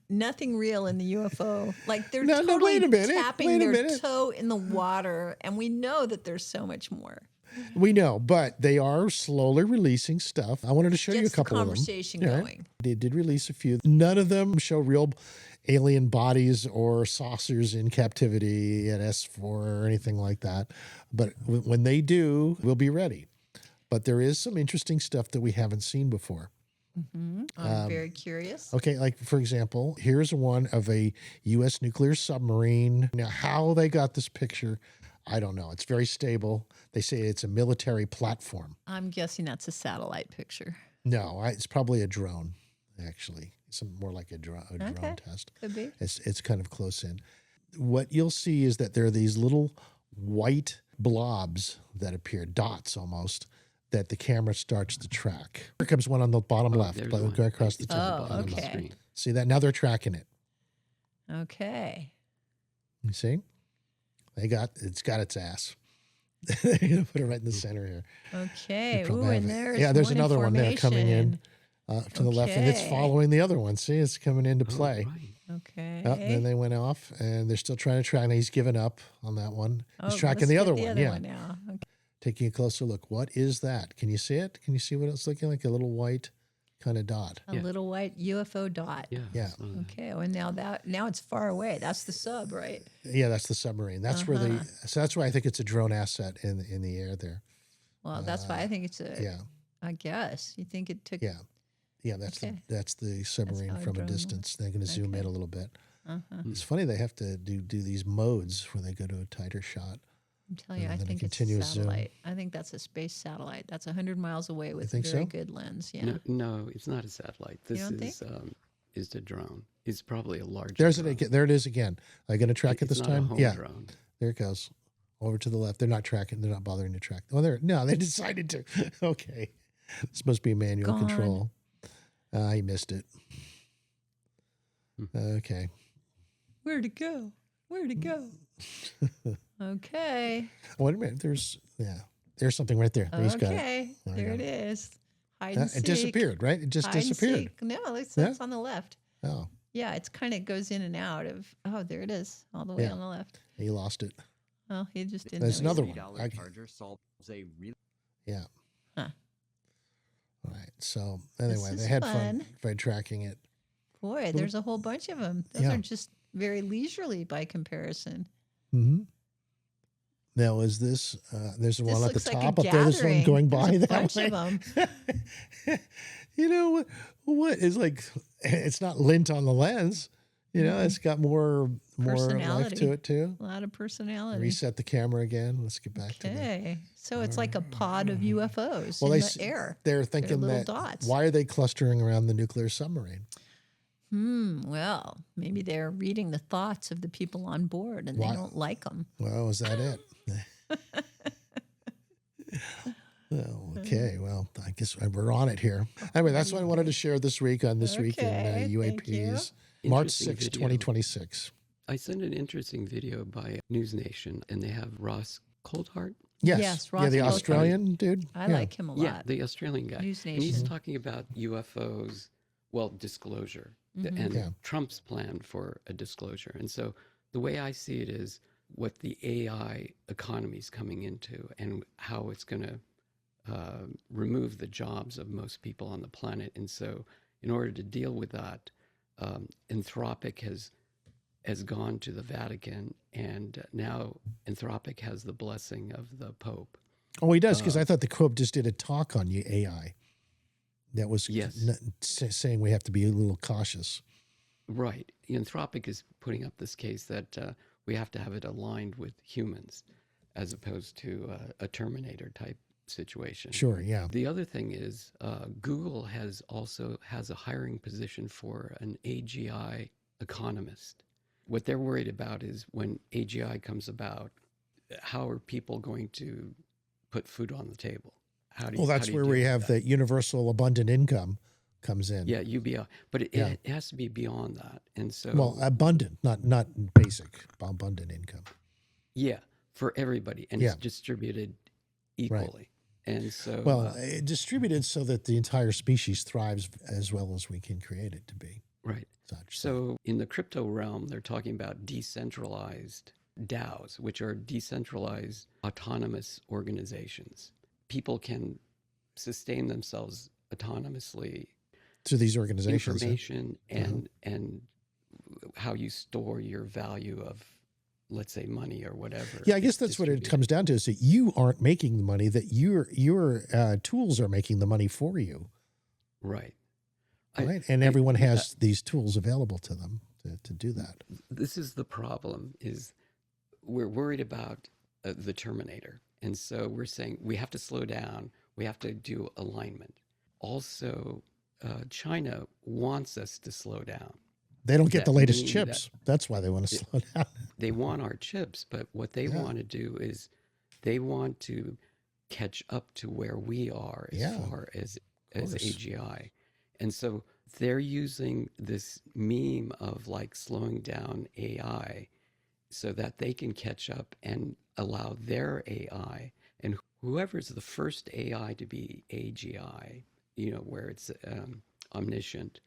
Nothing real in the UFO. Like they're wait a minute. tapping their toe in the water, and we know that there's so much more. We know, but they are slowly releasing stuff. I wanted to show you a couple of them. Conversation going. They did release a few. None of them show real alien bodies or saucers in captivity at S4 or anything like that. But when they do, we'll be ready. But there is some interesting stuff that we haven't seen before. Mm-hmm. I'm very curious. Okay, like for example, here's one of a U.S. nuclear submarine. Now, how they got this picture, I don't know. It's very stable. They say it's a military platform. I'm guessing that's a satellite picture. No, it's probably a drone, actually. It's more like a drone test. Could be. It's kind of close in. What you'll see is that there are these little white blobs that appear, dots almost, that the camera starts to track. Here comes one on the bottom left, go across the top. Oh, okay. See that? Now they're tracking it. Okay. You see? It's got its ass. They're going to put it right in the center here. Okay. Ooh, and there's another one there coming in. to the left, and it's following the other one. See, it's coming into play. Right. Okay. Then they went off, and they're still trying to track. And he's given up on that one. He's tracking let's the get other the one. other one now. Okay. Taking a closer look. What is that? Can you see it? Can you see what it's looking like? A little white kind of dot. A little white UFO dot. Yeah. Okay. Well, now it's far away. That's the sub, right? Yeah, that's the submarine. That's where they. So that's why I think it's a drone asset in the air there. Well, that's why I think it's a. Yeah. I guess you think it took. Yeah. Yeah, that's the submarine from a distance. They're going to zoom in a little bit. It's funny they have to do these modes when they go to a tighter shot. I'm telling you, I think it's a satellite. I think that's a space satellite. That's 100 miles away with a very good lens. Yeah. No, it's not a satellite. This is a drone. It's probably a large. There it is again. Are they going to track it this time? Drone. There it goes. Over to the left. They're not tracking. They're not bothering to track. Oh, they decided to. Okay. This must be manual control. He missed it. Okay. Where'd it go? Okay. Wait a minute. There's something right there. He's got it. Okay. There it is. Hide and seek. It disappeared, right? It just Hide disappeared. No, it's on the left. Oh. Yeah, it's kind of goes in and out of. Oh, there it is, all the way on the left. He lost it. Well, he just didn't. There's another one. Charger solves a really. Yeah. Huh. All right. So anyway, they had fun by tracking it. Boy, there's a whole bunch of them. Those are just very leisurely by comparison. Mm-hmm. Now, is this? There's one at the top like up there. There's one going by that way. Bunch of them. You know what is like? It's not lint on the lens. You know, it's got more life to it too. A lot of personality. Reset the camera again. Let's get back to that. Okay, so it's like a pod of UFOs in the air. They're thinking that dots. Why are they clustering around the nuclear submarine? Well, maybe they're reading the thoughts of the people on board, and they don't like them. Well, is that it? Oh, okay. Well, I guess we're on it here. Anyway, that's what I wanted to share this week on This Week in UAPs. March 6, 2026. I sent an interesting video by News Nation, and they have Ross Coulthart. Yes, Ross the Coulthart. Australian dude. I like him a lot. Yeah, the Australian guy. News And Nation. he's talking about UFOs, disclosure, and Trump's plan for a disclosure. And so the way I see it is what the AI economy is coming into and how it's going to remove the jobs of most people on the planet. And so in order to deal with that, Anthropic has gone to the Vatican, and now Anthropic has the blessing of the Pope. Oh, he does, because I thought the Pope just did a talk on AI that was saying we have to be a little cautious. Right. Anthropic is putting up this case that we have to have it aligned with humans as opposed to a Terminator type situation. Sure, yeah. The other thing is Google has a hiring position for an AGI economist. What they're worried about is when AGI comes about, how are people going to put food on the table? That's where we have the universal abundant income comes in. Yeah, UBI. But it has to be beyond that. And so abundant, not basic, abundant income. Yeah, for everybody. And it's distributed equally. Right. And so distributed so that the entire species thrives as well as we can create it to be. Right. So in the crypto realm, they're talking about decentralized DAOs, which are decentralized autonomous organizations. People can sustain themselves autonomously through these organizations. Information and how you store your value of, let's say, money or whatever. Yeah, I guess that's what it comes down to, is that you aren't making the money, that your tools are making the money for you. Right. Right. And everyone has these tools available to them to do that. This is the problem, is we're worried about the Terminator. And so we're saying we have to slow down. We have to do alignment. Also, China wants us to slow down. They don't get the latest chips. That's why they want to slow down. They want our chips, but what they want to do is they want to catch up to where we are as far as AGI. And so they're using this meme of like slowing down AI so that they can catch up and allow their AI, and whoever's the first AI to be AGI, where it's omniscient,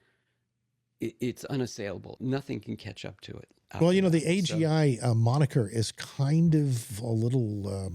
it's unassailable. Nothing can catch up to it. Well, the AGI moniker is kind of a little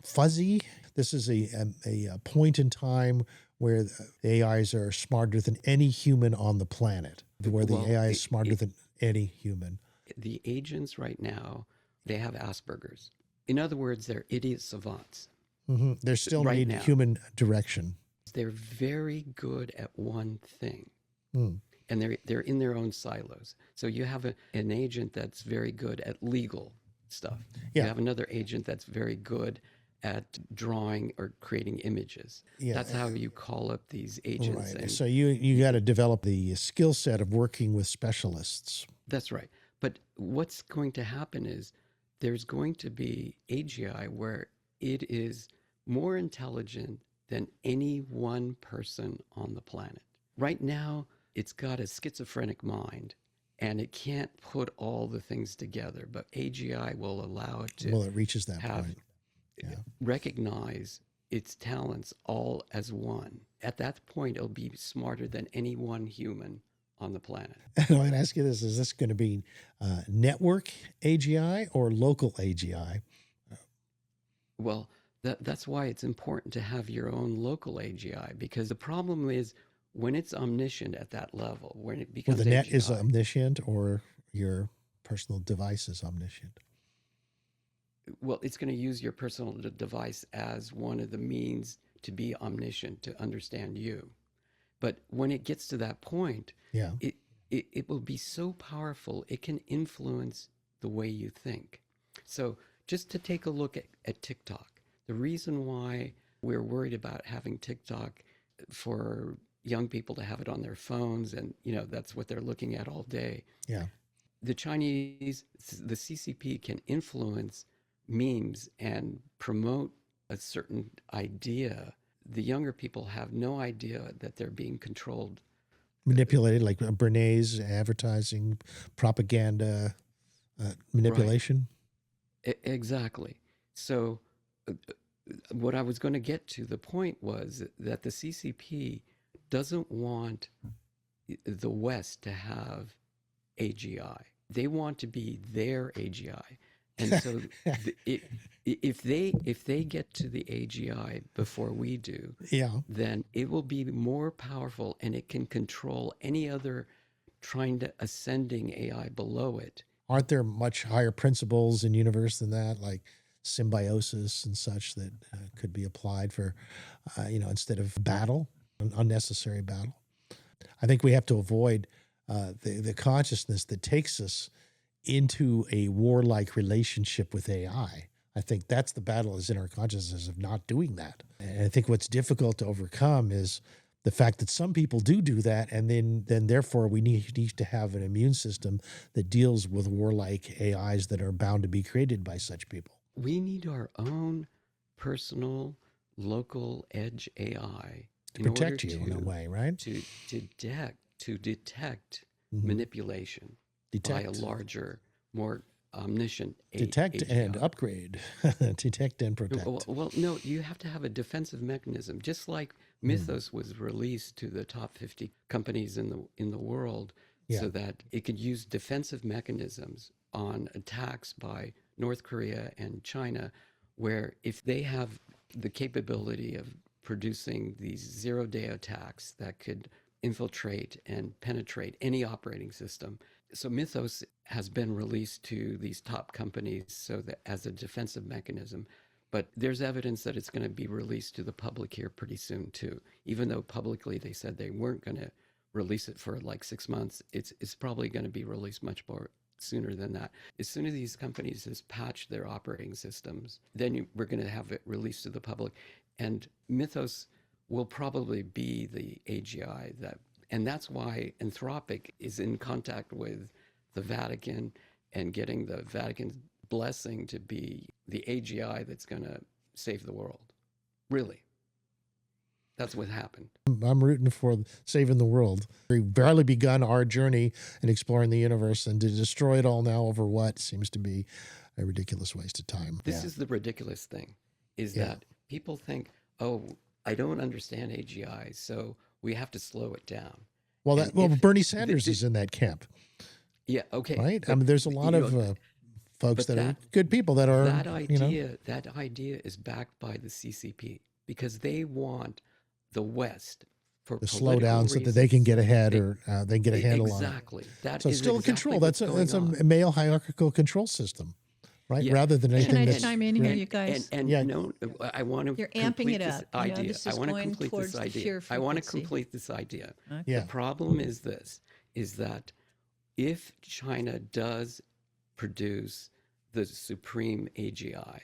fuzzy. This is a point in time where the AIs are smarter than any human on the planet, where the AI is smarter than any human. The agents right now, they have Asperger's. In other words, they're idiot savants. Mm-hmm. They still right need now. Human direction. They're very good at one thing. Mm. And they're in their own silos. So you have an agent that's very good at legal stuff. Yeah. You have another agent that's very good at drawing or creating images. Yeah. That's how you call up these agents. Right. And So you got to develop the skill set of working with specialists. that's right. But what's going to happen is there's going to be AGI where it is more intelligent than any one person on the planet. Right now, it's got a schizophrenic mind, and it can't put all the things together. But AGI will allow it to. Well, it reaches that have, point. Yeah. Recognize its talents all as one. At that point, it'll be smarter than any one human on the planet. And I'm going to ask you this: is this going to be network AGI or local AGI? Well, that's why it's important to have your own local AGI, because the problem is when it's omniscient at that level, when it becomes Well, the net AGI, is omniscient, or your personal device is omniscient. well, it's going to use your personal device as one of the means to be omniscient, to understand you. But when it gets to that point, Yeah. it will be so powerful, it can influence the way you think. So just to take a look at TikTok, the reason why we're worried about having TikTok for young people to have it on their phones, and that's what they're looking at all day. Yeah. The Chinese, the CCP can influence memes and promote a certain idea. The younger people have no idea that they're being controlled. Manipulated, like Bernays, advertising, propaganda, manipulation. Right. Exactly. So what I was going to get to, the point was that the CCP doesn't want the West to have AGI. They want to be their AGI. And so if they get to the AGI before we do, Yeah. then it will be more powerful, and it can control any other ascending AI below it. Aren't there much higher principles in universe than that, like symbiosis and such, that could be applied for, instead of battle, an unnecessary battle? I think we have to avoid the consciousness that takes us into a warlike relationship with AI. I think that's the battle, is in our consciousness of not doing that. And I think what's difficult to overcome is the fact that some people do that, and then therefore we need to have an immune system that deals with warlike AIs that are bound to be created by such people. We need our own personal, local edge AI to protect you in a way, right? To detect manipulation by a larger, more omniscient detect AGI. And upgrade. Detect and protect. Well, no, you have to have a defensive mechanism. Just like Mythos was released to the top 50 companies in the world, so that it could use defensive mechanisms on attacks by North Korea and China, where if they have the capability of producing these zero-day attacks that could infiltrate and penetrate any operating system. So Mythos has been released to these top companies so that as a defensive mechanism, but there's evidence that it's going to be released to the public here pretty soon too. Even though publicly they said they weren't going to release it for like 6 months, it's probably going to be released much more sooner than that. As soon as these companies has patched their operating systems, then we're going to have it released to the public. And Mythos will probably be the AGI and that's why Anthropic is in contact with the Vatican and getting the Vatican's blessing to be the AGI that's going to save the world. Really. That's what happened. I'm rooting for saving the world. We've barely begun our journey in exploring the universe, and to destroy it all now over what seems to be a ridiculous waste of time. This is the ridiculous thing, is that people think, oh, I don't understand AGI, so we have to slow it down. Well, Bernie Sanders is in that camp. Yeah. Okay. Right. But, I mean, there's a lot of folks that are good people that are that idea is backed by the CCP because they want the West for to slow down so that they can get ahead or they can get a handle on it. Exactly. That so is still exactly control. That's a male hierarchical control system, right? Yeah. Rather than anything that's... Can I chime in here, you guys? No, I want to You're amping it up. Idea. This I is want to going complete towards this the idea. fear I want to frequency. complete this idea. Okay. Yeah. The problem is that if China does produce the supreme AGI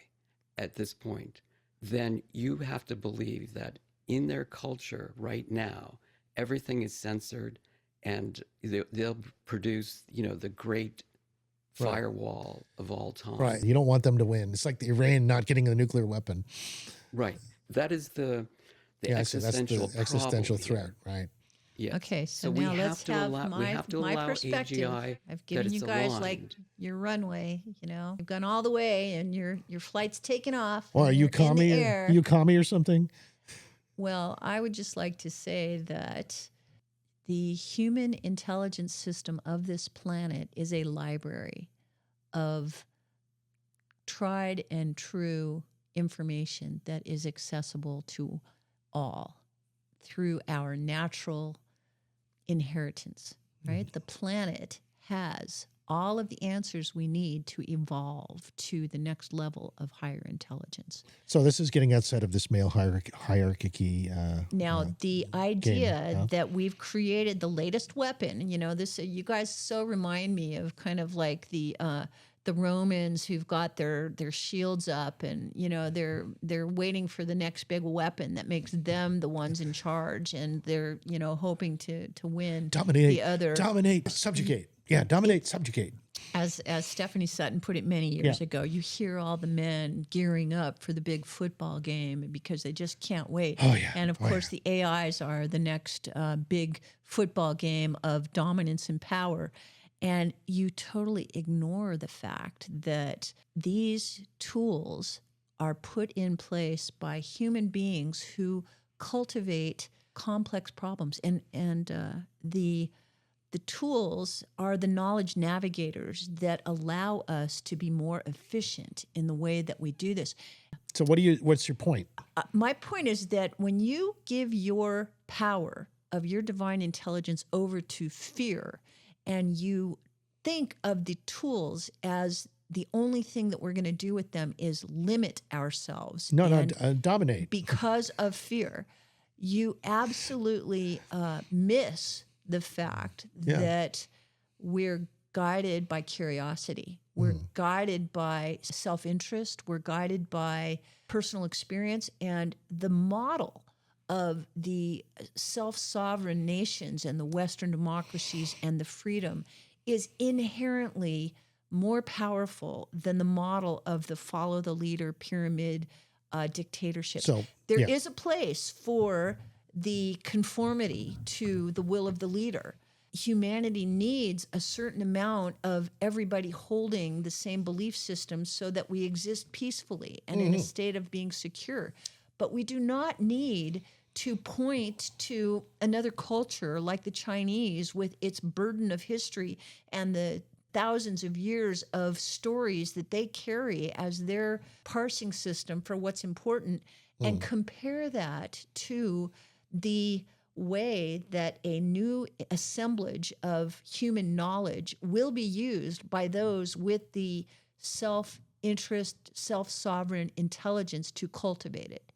at this point, then you have to believe that in their culture right now, everything is censored and they'll produce, the great firewall of all time. Right. You don't want them to win. It's like the Iran not getting a nuclear weapon. Right. That is the existential that's the existential threat, here. right? Yeah. Okay, so we now let's to have allow, my allow perspective. AGI I've given you guys aligned. your runway. You've gone all the way, and your flight's taken off. Well, are you commie? Are you commie or something? Well, I would just like to say that the human intelligence system of this planet is a library of tried and true information that is accessible to all through our natural inheritance, right? The planet has all of the answers we need to evolve to the next level of higher intelligence. So this is getting outside of this male hierarchy. Now, the idea that we've created the latest weapon, this you guys so remind me of kind of like the Romans who've got their shields up and they're waiting for the next big weapon that makes them the ones in charge, and they're hoping to win, dominate, subjugate. Yeah, dominate, subjugate. As Stephanie Sutton put it many years ago, you hear all the men gearing up for the big football game because they just can't wait. Oh, yeah. And of course, the AIs are the next big football game of dominance and power. And you totally ignore the fact that these tools are put in place by human beings who cultivate complex problems. And the tools are the knowledge navigators that allow us to be more efficient in the way that we do this. So what's your point? My point is that when you give your power of your divine intelligence over to fear, and you think of the tools as the only thing that we're going to do with them is limit ourselves. Dominate. Because of fear, you absolutely miss the fact that we're guided by curiosity. We're guided by self-interest. We're guided by personal experience. And the model of the self-sovereign nations and the Western democracies and the freedom is inherently more powerful than the model of the follow the leader pyramid dictatorship. So there is a place for the conformity to the will of the leader. Humanity needs a certain amount of everybody holding the same belief system so that we exist peacefully and in a state of being secure. But we do not need to point to another culture like the Chinese with its burden of history and the thousands of years of stories that they carry as their parsing system for what's important, and compare that to the way that a new assemblage of human knowledge will be used by those with the self-interest, self-sovereign intelligence to cultivate it.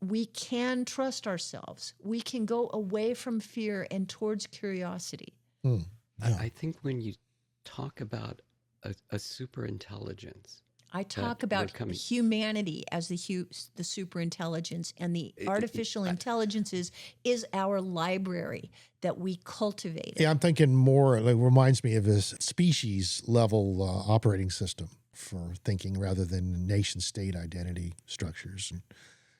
We can trust ourselves. We can go away from fear and towards curiosity. I think when you talk about a super intelligence, I talk about humanity as the super intelligence, and the artificial intelligence is our library that we cultivate. Yeah, I'm thinking more, it reminds me of a species level operating system for thinking rather than nation state identity structures.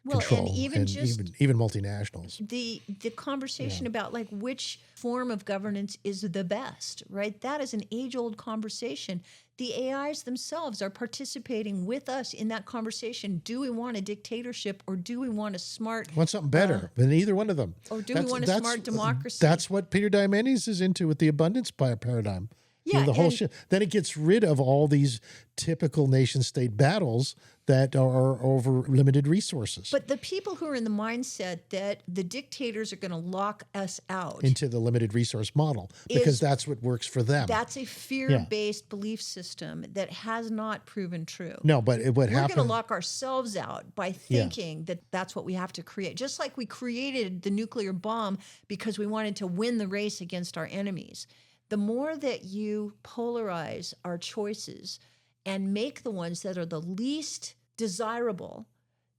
control, and even just even multinationals. The conversation about like which form of governance is the best, right? That is an age-old conversation. The AIs themselves are participating with us in that conversation. Do we want a dictatorship, or do we want a smart? Want something better than either one of them? Or do we want a smart democracy? That's what Peter Diamandis is into with the abundance paradigm. Yeah, the whole shit. Then it gets rid of all these typical nation-state battles that are over limited resources. But the people who are in the mindset that the dictators are going to lock us out into the limited resource model, because that's what works for them. That's a fear-based belief system that has not proven true. No, but we're going to lock ourselves out by thinking that that's what we have to create. Just like we created the nuclear bomb because we wanted to win the race against our enemies. The more that you polarize our choices and make the ones that are the least desirable,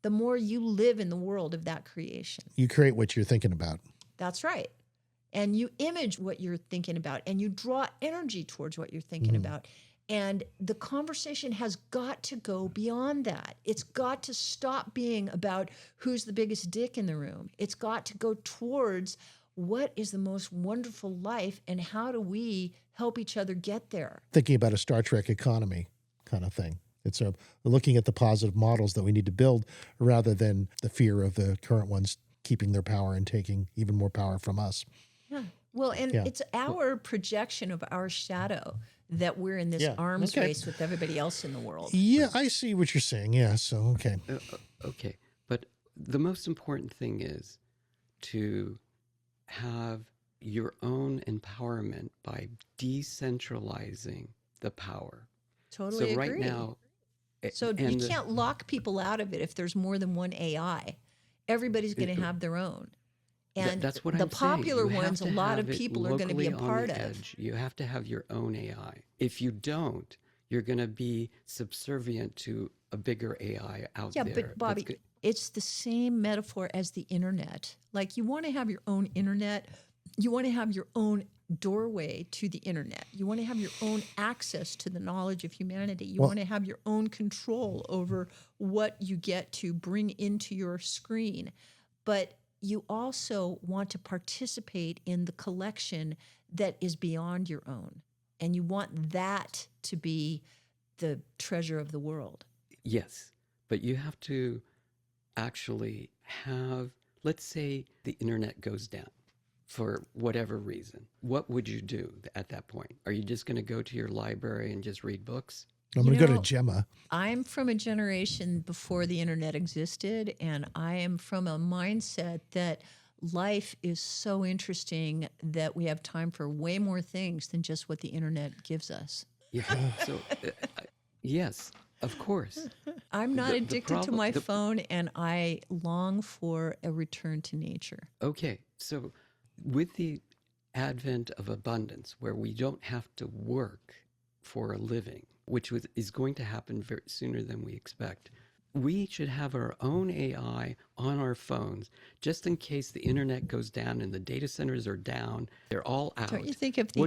the more you live in the world of that creation. You create what you're thinking about. That's right. And you image what you're thinking about, and you draw energy towards what you're thinking about. And the conversation has got to go beyond that. It's got to stop being about who's the biggest dick in the room. It's got to go towards what is the most wonderful life, and how do we help each other get there? Thinking about a Star Trek economy kind of thing. It's looking at the positive models that we need to build rather than the fear of the current ones keeping their power and taking even more power from us. Yeah. Well, and it's our projection of our shadow that we're in this arms race with everybody else in the world. Yeah, I see what you're saying. Yeah, so, okay. Okay, but the most important thing is to have your own empowerment by decentralizing the power. Totally so agree. Right now, so you can't lock people out of it if there's more than one AI. Everybody's going to have their own. And that's what the I'm popular saying. ones, a lot of people are going to be a part of. Edge. You have to have your own AI. If you don't, you're going to be subservient to a bigger AI out there. Yeah, but Bobby, it's the same metaphor as the internet. Like, you want to have your own internet. You want to have your own doorway to the internet. You want to have your own access to the knowledge of humanity. You want to have your own control over what you get to bring into your screen. But you also want to participate in the collection that is beyond your own. And you want that to be the treasure of the world. Yes, but you have to actually have, let's say the internet goes down for whatever reason. What would you do at that point? Are you just going to go to your library and just read books? I'm going to go to Gemma. I'm from a generation before the internet existed, and I am from a mindset that life is so interesting that we have time for way more things than just what the internet gives us. Yeah. So, yes, of course. I'm not addicted to my phone, and I long for a return to nature. Okay. So with the advent of abundance, where we don't have to work for a living, which is going to happen very sooner than we expect, we should have our own AI on our phones just in case the internet goes down and the data centers are down. They're all out. Don't you think if the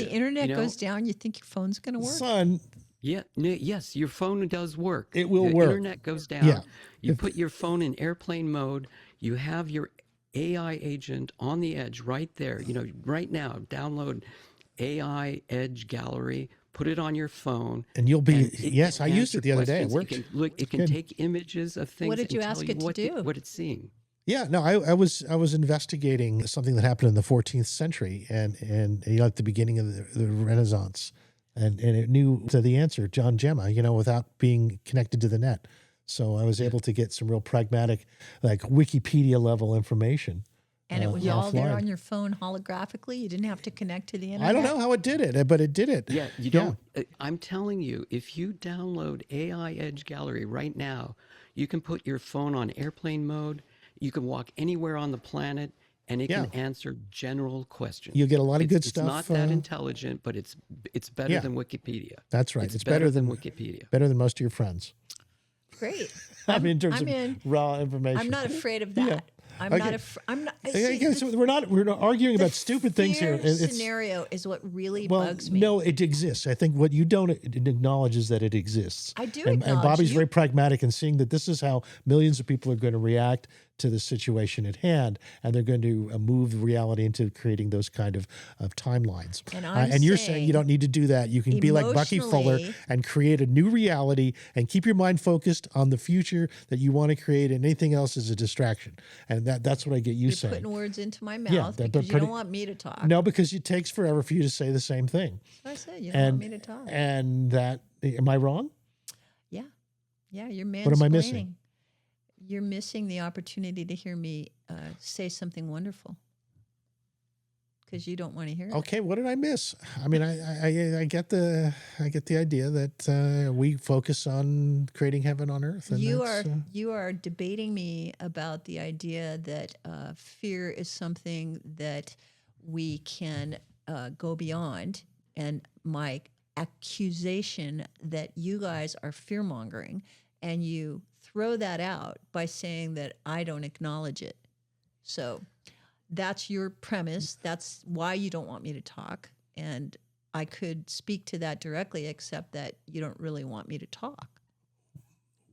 internet goes down, you think your phone's going to work? Son. Yes, your phone does work. It will work. The internet goes down. Yeah. You put your phone in airplane mode. You have your AI agent on the edge right there. Right now, download AI Edge Gallery. Put it on your phone, and you'll be. Yes, I used it the other day. It worked. It can take images of things. What did you ask it to do? What it's seeing. Yeah, no, I was investigating something that happened in the 14th century, and at the beginning of the Renaissance, and it knew the answer, John Gemma, without being connected to the net. So I was able to get some real pragmatic, like Wikipedia level information. And it was all there on your phone holographically? You didn't have to connect to the internet? I don't know how it did it, but it did it. Yeah, you don't. I'm telling you, if you download AI Edge Gallery right now, you can put your phone on airplane mode. You can walk anywhere on the planet, and it can answer general questions. You'll get a lot of good stuff. It's not that intelligent, but it's better than Wikipedia. That's right. It's better than Wikipedia. Better than most of your friends. Great. In terms of raw information. I'm not afraid of that. I'm Okay. not. I'm not. So we're not arguing about stupid things here. Scenario is what really bugs me. No, it exists. I think what you don't acknowledge is that it exists. I do and acknowledge. Bobby's very pragmatic in seeing that this is how millions of people are going to react to the situation at hand, and they're going to move reality into creating those kind of timelines. And you're saying you don't need to do that. You can be like Bucky Fuller and create a new reality and keep your mind focused on the future that you want to create, and anything else is a distraction. And that's what I get you saying. You're putting words into my mouth because you don't want me to talk. No, because it takes forever for you to say the same thing. That's what I said. You don't want me to talk. And am I wrong? Yeah. Yeah, you're mansplaining. What am I missing? You're missing the opportunity to hear me say something wonderful because you don't want to hear it. Okay, what did I miss? I mean, I get the idea that we focus on creating heaven on earth. And you are debating me about the idea that fear is something that we can go beyond, and my accusation that you guys are fear mongering, and you throw that out by saying that I don't acknowledge it. So that's your premise. That's why you don't want me to talk. And I could speak to that directly, except that you don't really want me to talk.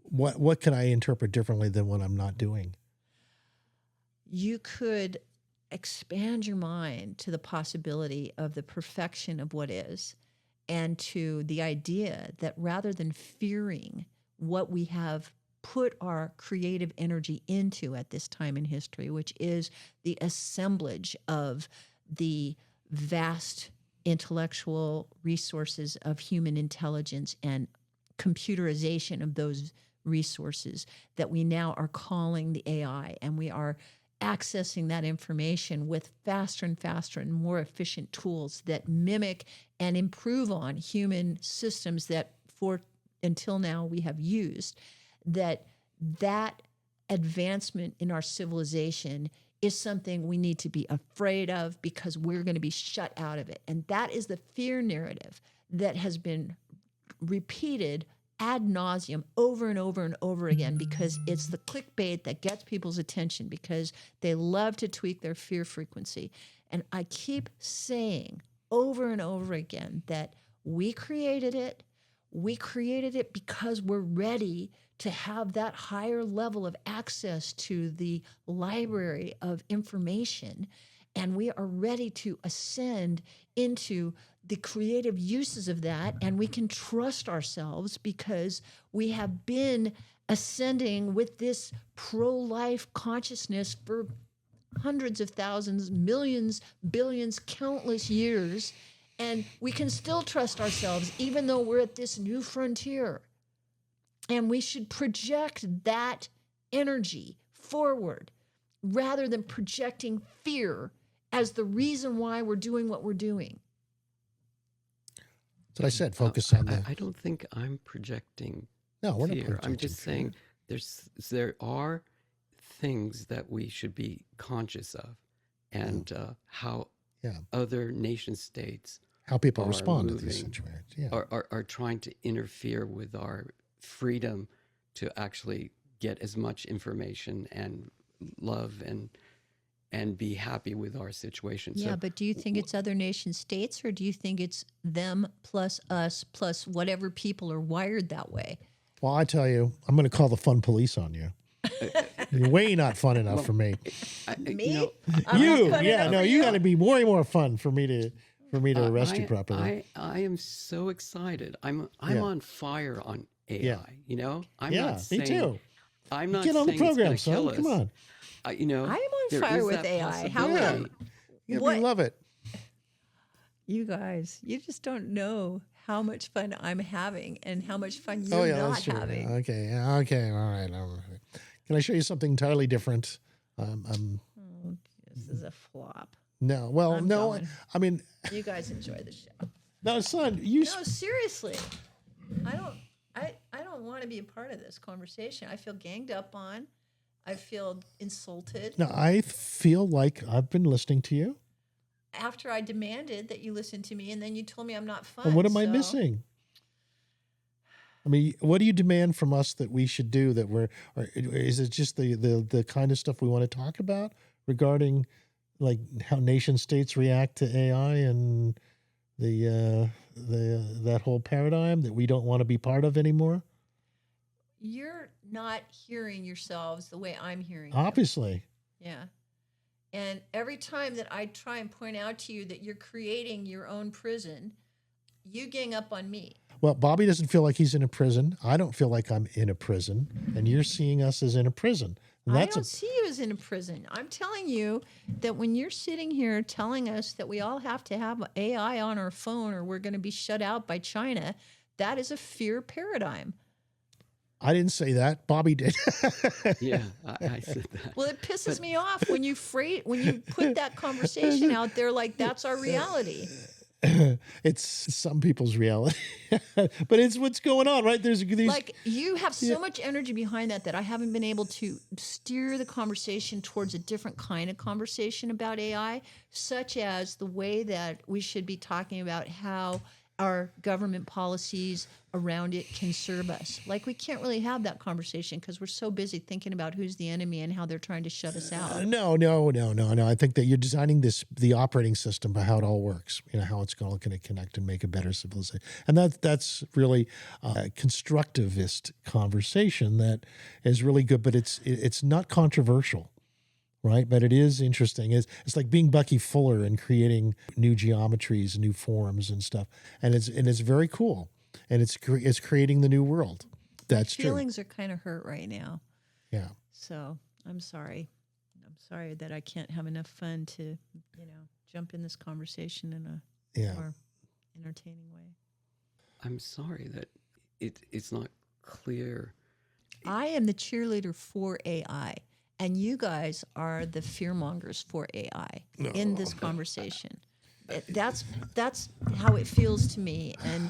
What can I interpret differently than what I'm not doing? You could expand your mind to the possibility of the perfection of what is, and to the idea that rather than fearing what we have put our creative energy into at this time in history, which is the assemblage of the vast intellectual resources of human intelligence and computerization of those resources that we now are calling the AI, and we are accessing that information with faster and faster and more efficient tools that mimic and improve on human systems that until now we have used. That advancement in our civilization is something we need to be afraid of because we're going to be shut out of it. And that is the fear narrative that has been repeated ad nauseum over and over and over again, because it's the clickbait that gets people's attention because they love to tweak their fear frequency. And I keep saying over and over again that we created it. We created it because we're ready to have that higher level of access to the library of information. And we are ready to ascend into the creative uses of that. And we can trust ourselves because we have been ascending with this pro-life consciousness for hundreds of thousands, millions, billions, countless years. And we can still trust ourselves even though we're at this new frontier. And we should project that energy forward rather than projecting fear as the reason why we're doing what we're doing. That's what I said. Focus on that. I don't think I'm projecting No, we're not fear. projecting I'm just saying there are things that we should be conscious of, and how other nation states, how people respond to these situations, are trying to interfere with our freedom to actually get as much information and love and be happy with our situation. Yeah, but do you think it's other nation states, or do you think it's them plus us plus whatever people are wired that way? Well, I tell you, I'm going to call the fun police on you. You're way not fun enough for me. Me? You got to be way more fun for me to arrest you properly. I am so excited. I'm on fire on AI. Yeah. You know, I'm yeah, not saying, me too. I'm not get on the saying program, it's gonna son. kill Come us. on. I am on fire with AI. How come? Yeah, we love it. You guys, you just don't know how much fun I'm having and how much fun you're not having. Okay, all right. Can I show you something entirely different? This is a flop. No, well, I'm no. going. I mean, you guys enjoy the show. No, son, No, seriously. I don't want to be a part of this conversation. I feel ganged up on. I feel insulted. No, I feel like I've been listening to you. After I demanded that you listen to me, and then you told me I'm not fun. And what am I missing? I mean, what do you demand from us that we should do? That or is it just the kind of stuff we want to talk about regarding like how nation states react to AI and that whole paradigm that we don't want to be part of anymore? You're not hearing yourselves the way I'm hearing. Obviously. Yeah. And every time that I try and point out to you that you're creating your own prison, you gang up on me. Well, Bobby doesn't feel like he's in a prison. I don't feel like I'm in a prison. And you're seeing us as in a prison. And I don't see you as in a prison. I'm telling you that when you're sitting here telling us that we all have to have AI on our phone or we're going to be shut out by China, that is a fear paradigm. I didn't say that. Bobby did. Yeah, I said that. Well, it pisses me off when you put that conversation out there like that's our reality. It's some people's reality, but it's what's going on, right? There's these like you have so much energy behind that I haven't been able to steer the conversation towards a different kind of conversation about AI, such as the way that we should be talking about how our government policies around it can serve us. Like we can't really have that conversation because we're so busy thinking about who's the enemy and how they're trying to shut us out. No. I think that you're designing the operating system by how it all works, how it's going to connect and make a better civilization. And that's really a constructivist conversation that is really good, but it's not controversial. Right, but it is interesting. It's like being Bucky Fuller and creating new geometries, new forms, and stuff. And it's very cool. And it's creating the new world. That's true. Feelings are kind of hurt right now. Yeah. So I'm sorry. I'm sorry that I can't have enough fun to jump in this conversation in a more entertaining way. I'm sorry that it's not clear. I am the cheerleader for AI. And you guys are the fearmongers for AI in this conversation. That's how it feels to me. And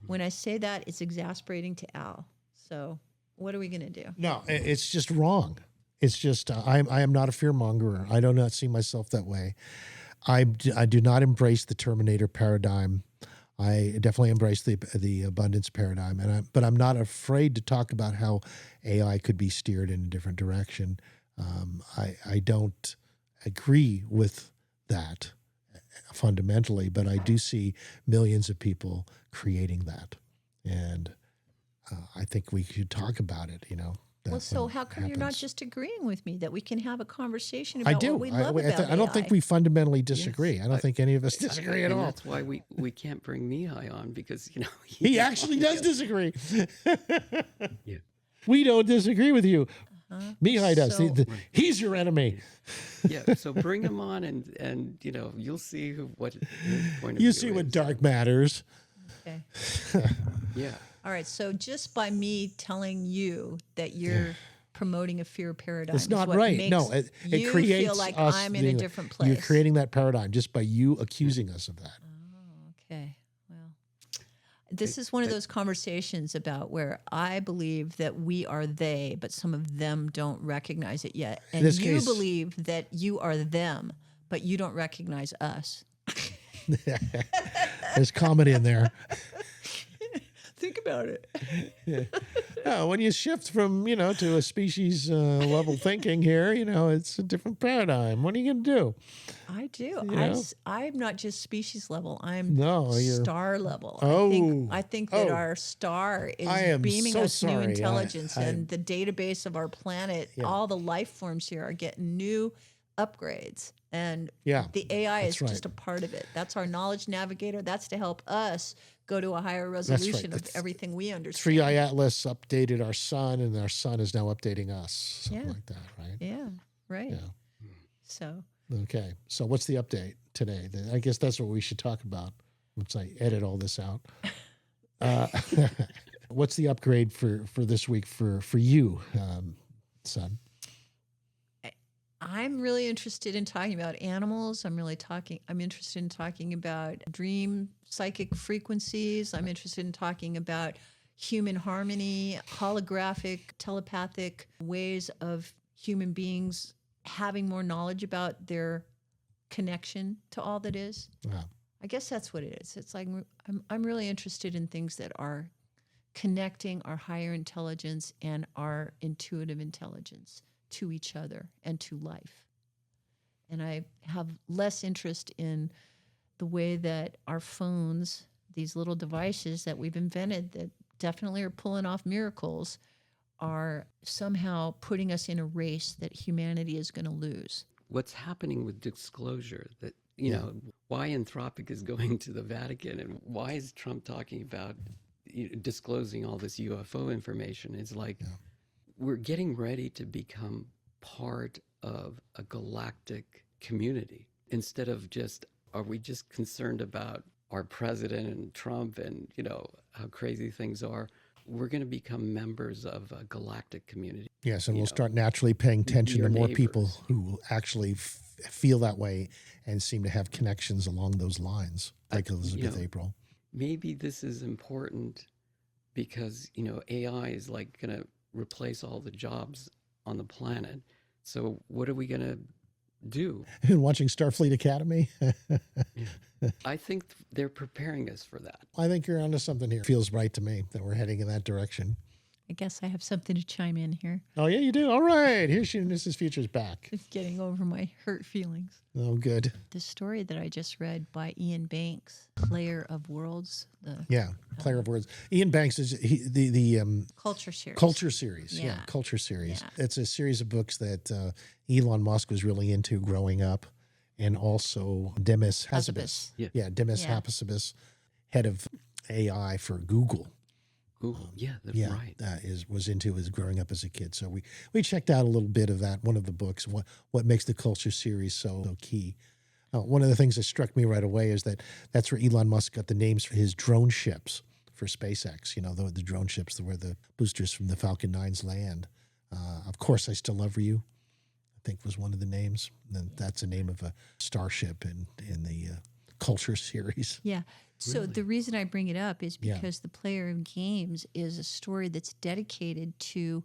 when I say that, it's exasperating to Al. So what are we going to do? No, it's just wrong. It's just I am not a fearmonger. I do not see myself that way. I do not embrace the Terminator paradigm. I definitely embrace the abundance paradigm, but I'm not afraid to talk about how AI could be steered in a different direction. I don't agree with that fundamentally, but I do see millions of people creating that. And I think we should talk about it, Well, so how come you're not just agreeing with me that we can have a conversation about what we love about AI? I don't think we fundamentally disagree. Yes, I don't think any of us disagree at all. That's why we can't bring Mihai on because, he actually does disagree. Yeah. We don't disagree with you. Mihai does. He's your enemy. Yeah, so bring him on and you'll see what his point of view You see what dark matters. Okay. Yeah. All right, so just by me telling you that you're promoting a fear paradigm, it's not is what right. Makes No, it you creates feel like us I'm in a different place. You're creating that paradigm just by you accusing us of that. Oh, okay. Well, this is one of those conversations about where I believe that we are they, but some of them don't recognize it yet. And you believe that you are them, but you don't recognize us. There's comedy in there. Think about it. Yeah, when you shift from, to a species level thinking here, it's a different paradigm. What are you going to do? I do. You I'm not just species level. I'm you're star level. Oh. I think that our star is beaming us new intelligence, and the database of our planet, all the life forms here are getting new upgrades. And the AI is just a part of it. That's our knowledge navigator. That's to help us go to a higher resolution of everything we understand. 3i Atlas updated our sun, and our sun is now updating us. Something like that, right? Yeah, right. Yeah. So. Okay. So what's the update today? I guess that's what we should talk about once I edit all this out. What's the upgrade for this week for you, son? I'm really interested in talking about animals. I'm interested in talking about dream psychic frequencies. I'm interested in talking about human harmony, holographic, telepathic ways of human beings having more knowledge about their connection to all that is. Wow. I guess that's what it is. It's like I'm really interested in things that are connecting our higher intelligence and our intuitive intelligence to each other and to life. And I have less interest in the way that our phones, these little devices that we've invented that definitely are pulling off miracles, are somehow putting us in a race that humanity is going to lose. What's happening with disclosure, that, you know, why Anthropic is going to the Vatican and why is Trump talking about disclosing all this UFO information? Is like, we're getting ready to become part of a galactic community. Instead of just, are we just concerned about our president and Trump and, you know, how crazy things are? We're going to become members of a galactic community. Yes, and we'll start naturally paying attention to more people who actually feel that way and seem to have connections along those lines, like Elizabeth April. Maybe this is important because, you know, AI is like going to replace all the jobs on the planet. So what are we going to do? And watching Starfleet Academy? I think they're preparing us for that. I think you're onto something here. Feels right to me that we're heading in that direction. I guess I have something to chime in here. Oh, yeah, you do? All right. Here's your Mrs. Future's back. Just getting over my hurt feelings. Oh, good. The story that I just read by Ian Banks, Player of Worlds. Player of Worlds. Ian Banks is the Culture Series. Culture Series. Yeah, Culture Series. Yeah. It's a series of books that Elon Musk was really into growing up. And also Demis Hassabis. Demis Hassabis, head of AI for Google. Google, right. Was into his growing up as a kid. So we checked out a little bit of that, one of the books, what makes the Culture Series so key. One of the things that struck me right away is that's where Elon Musk got the names for his drone ships for SpaceX. You know, the drone ships where the boosters from the Falcon 9s land. Of course, I Still Love You, I think was one of the names. And that's the name of a starship in the Culture Series. Yeah. So the reason I bring it up is because The Player of Games is a story that's dedicated to,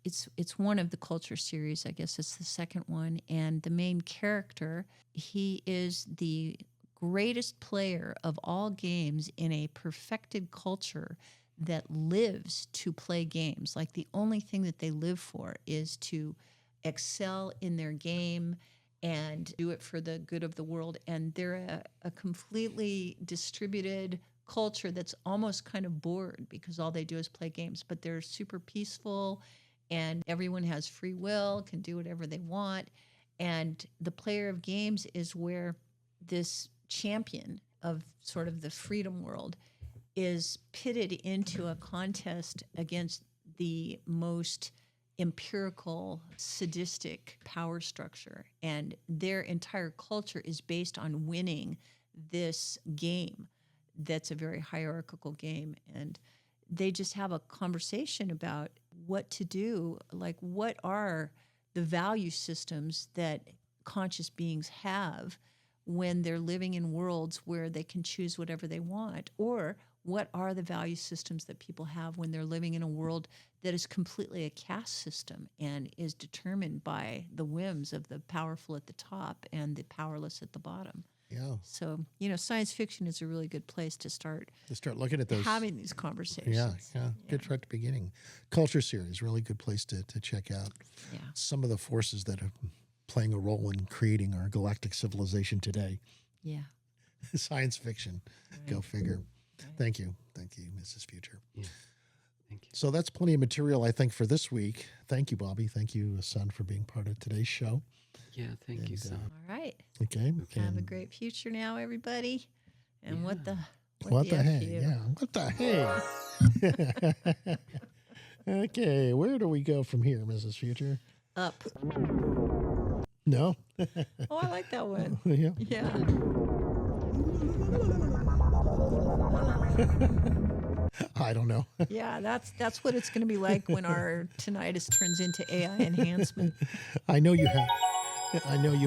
it's one of the Culture Series, I guess it's the second one, and the main character, he is the greatest player of all games in a perfected culture that lives to play games. Like the only thing that they live for is to excel in their game and do it for the good of the world. And they're a completely distributed culture that's almost kind of bored because all they do is play games, but they're super peaceful and everyone has free will, can do whatever they want. And the Player of Games is where this champion of sort of the freedom world is pitted into a contest against the most empirical, sadistic power structure. And their entire culture is based on winning this game that's a very hierarchical game. And they just have a conversation about what to do, like what are the value systems that conscious beings have when they're living in worlds where they can choose whatever they want, or what are the value systems that people have when they're living in a world that is completely a caste system and is determined by the whims of the powerful at the top and the powerless at the bottom. Yeah. So, science fiction is a really good place to start looking at those, having these conversations. Yeah. Good right at the beginning. Culture Series, really good place to check out some of the forces that are playing a role in creating our galactic civilization today. Yeah. Science fiction. Right. Go figure. Right. Thank you, Mrs. Future. Yeah. Thank you. So that's plenty of material, I think, for this week. Thank you, Bobby. Thank you, son, for being part of today's show. Yeah, thank you, son. All right. Okay. Have a great future now, everybody. And what the heck? Yeah. What the heck? Okay. Where do we go from here, Mrs. Future? Up. No. Oh, I like that one. Yeah. Yeah. I don't know. Yeah, that's what it's going to be like when our tinnitus turns into AI enhancement. I know you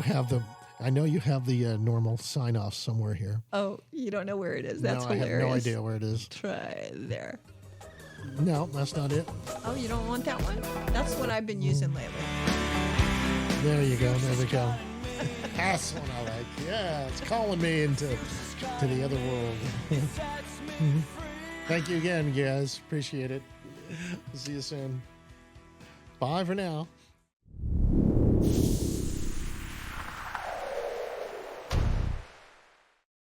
have the normal sign off somewhere here. Oh, you don't know where it is? That's hilarious. I have no idea where it is. Try there. No, that's not it. Oh, you don't want that one? That's what I've been using lately. There you go. There we go. That's one I like. Yeah, it's calling me into the other world. Thank you again, guys. Appreciate it. See you soon. Bye for now.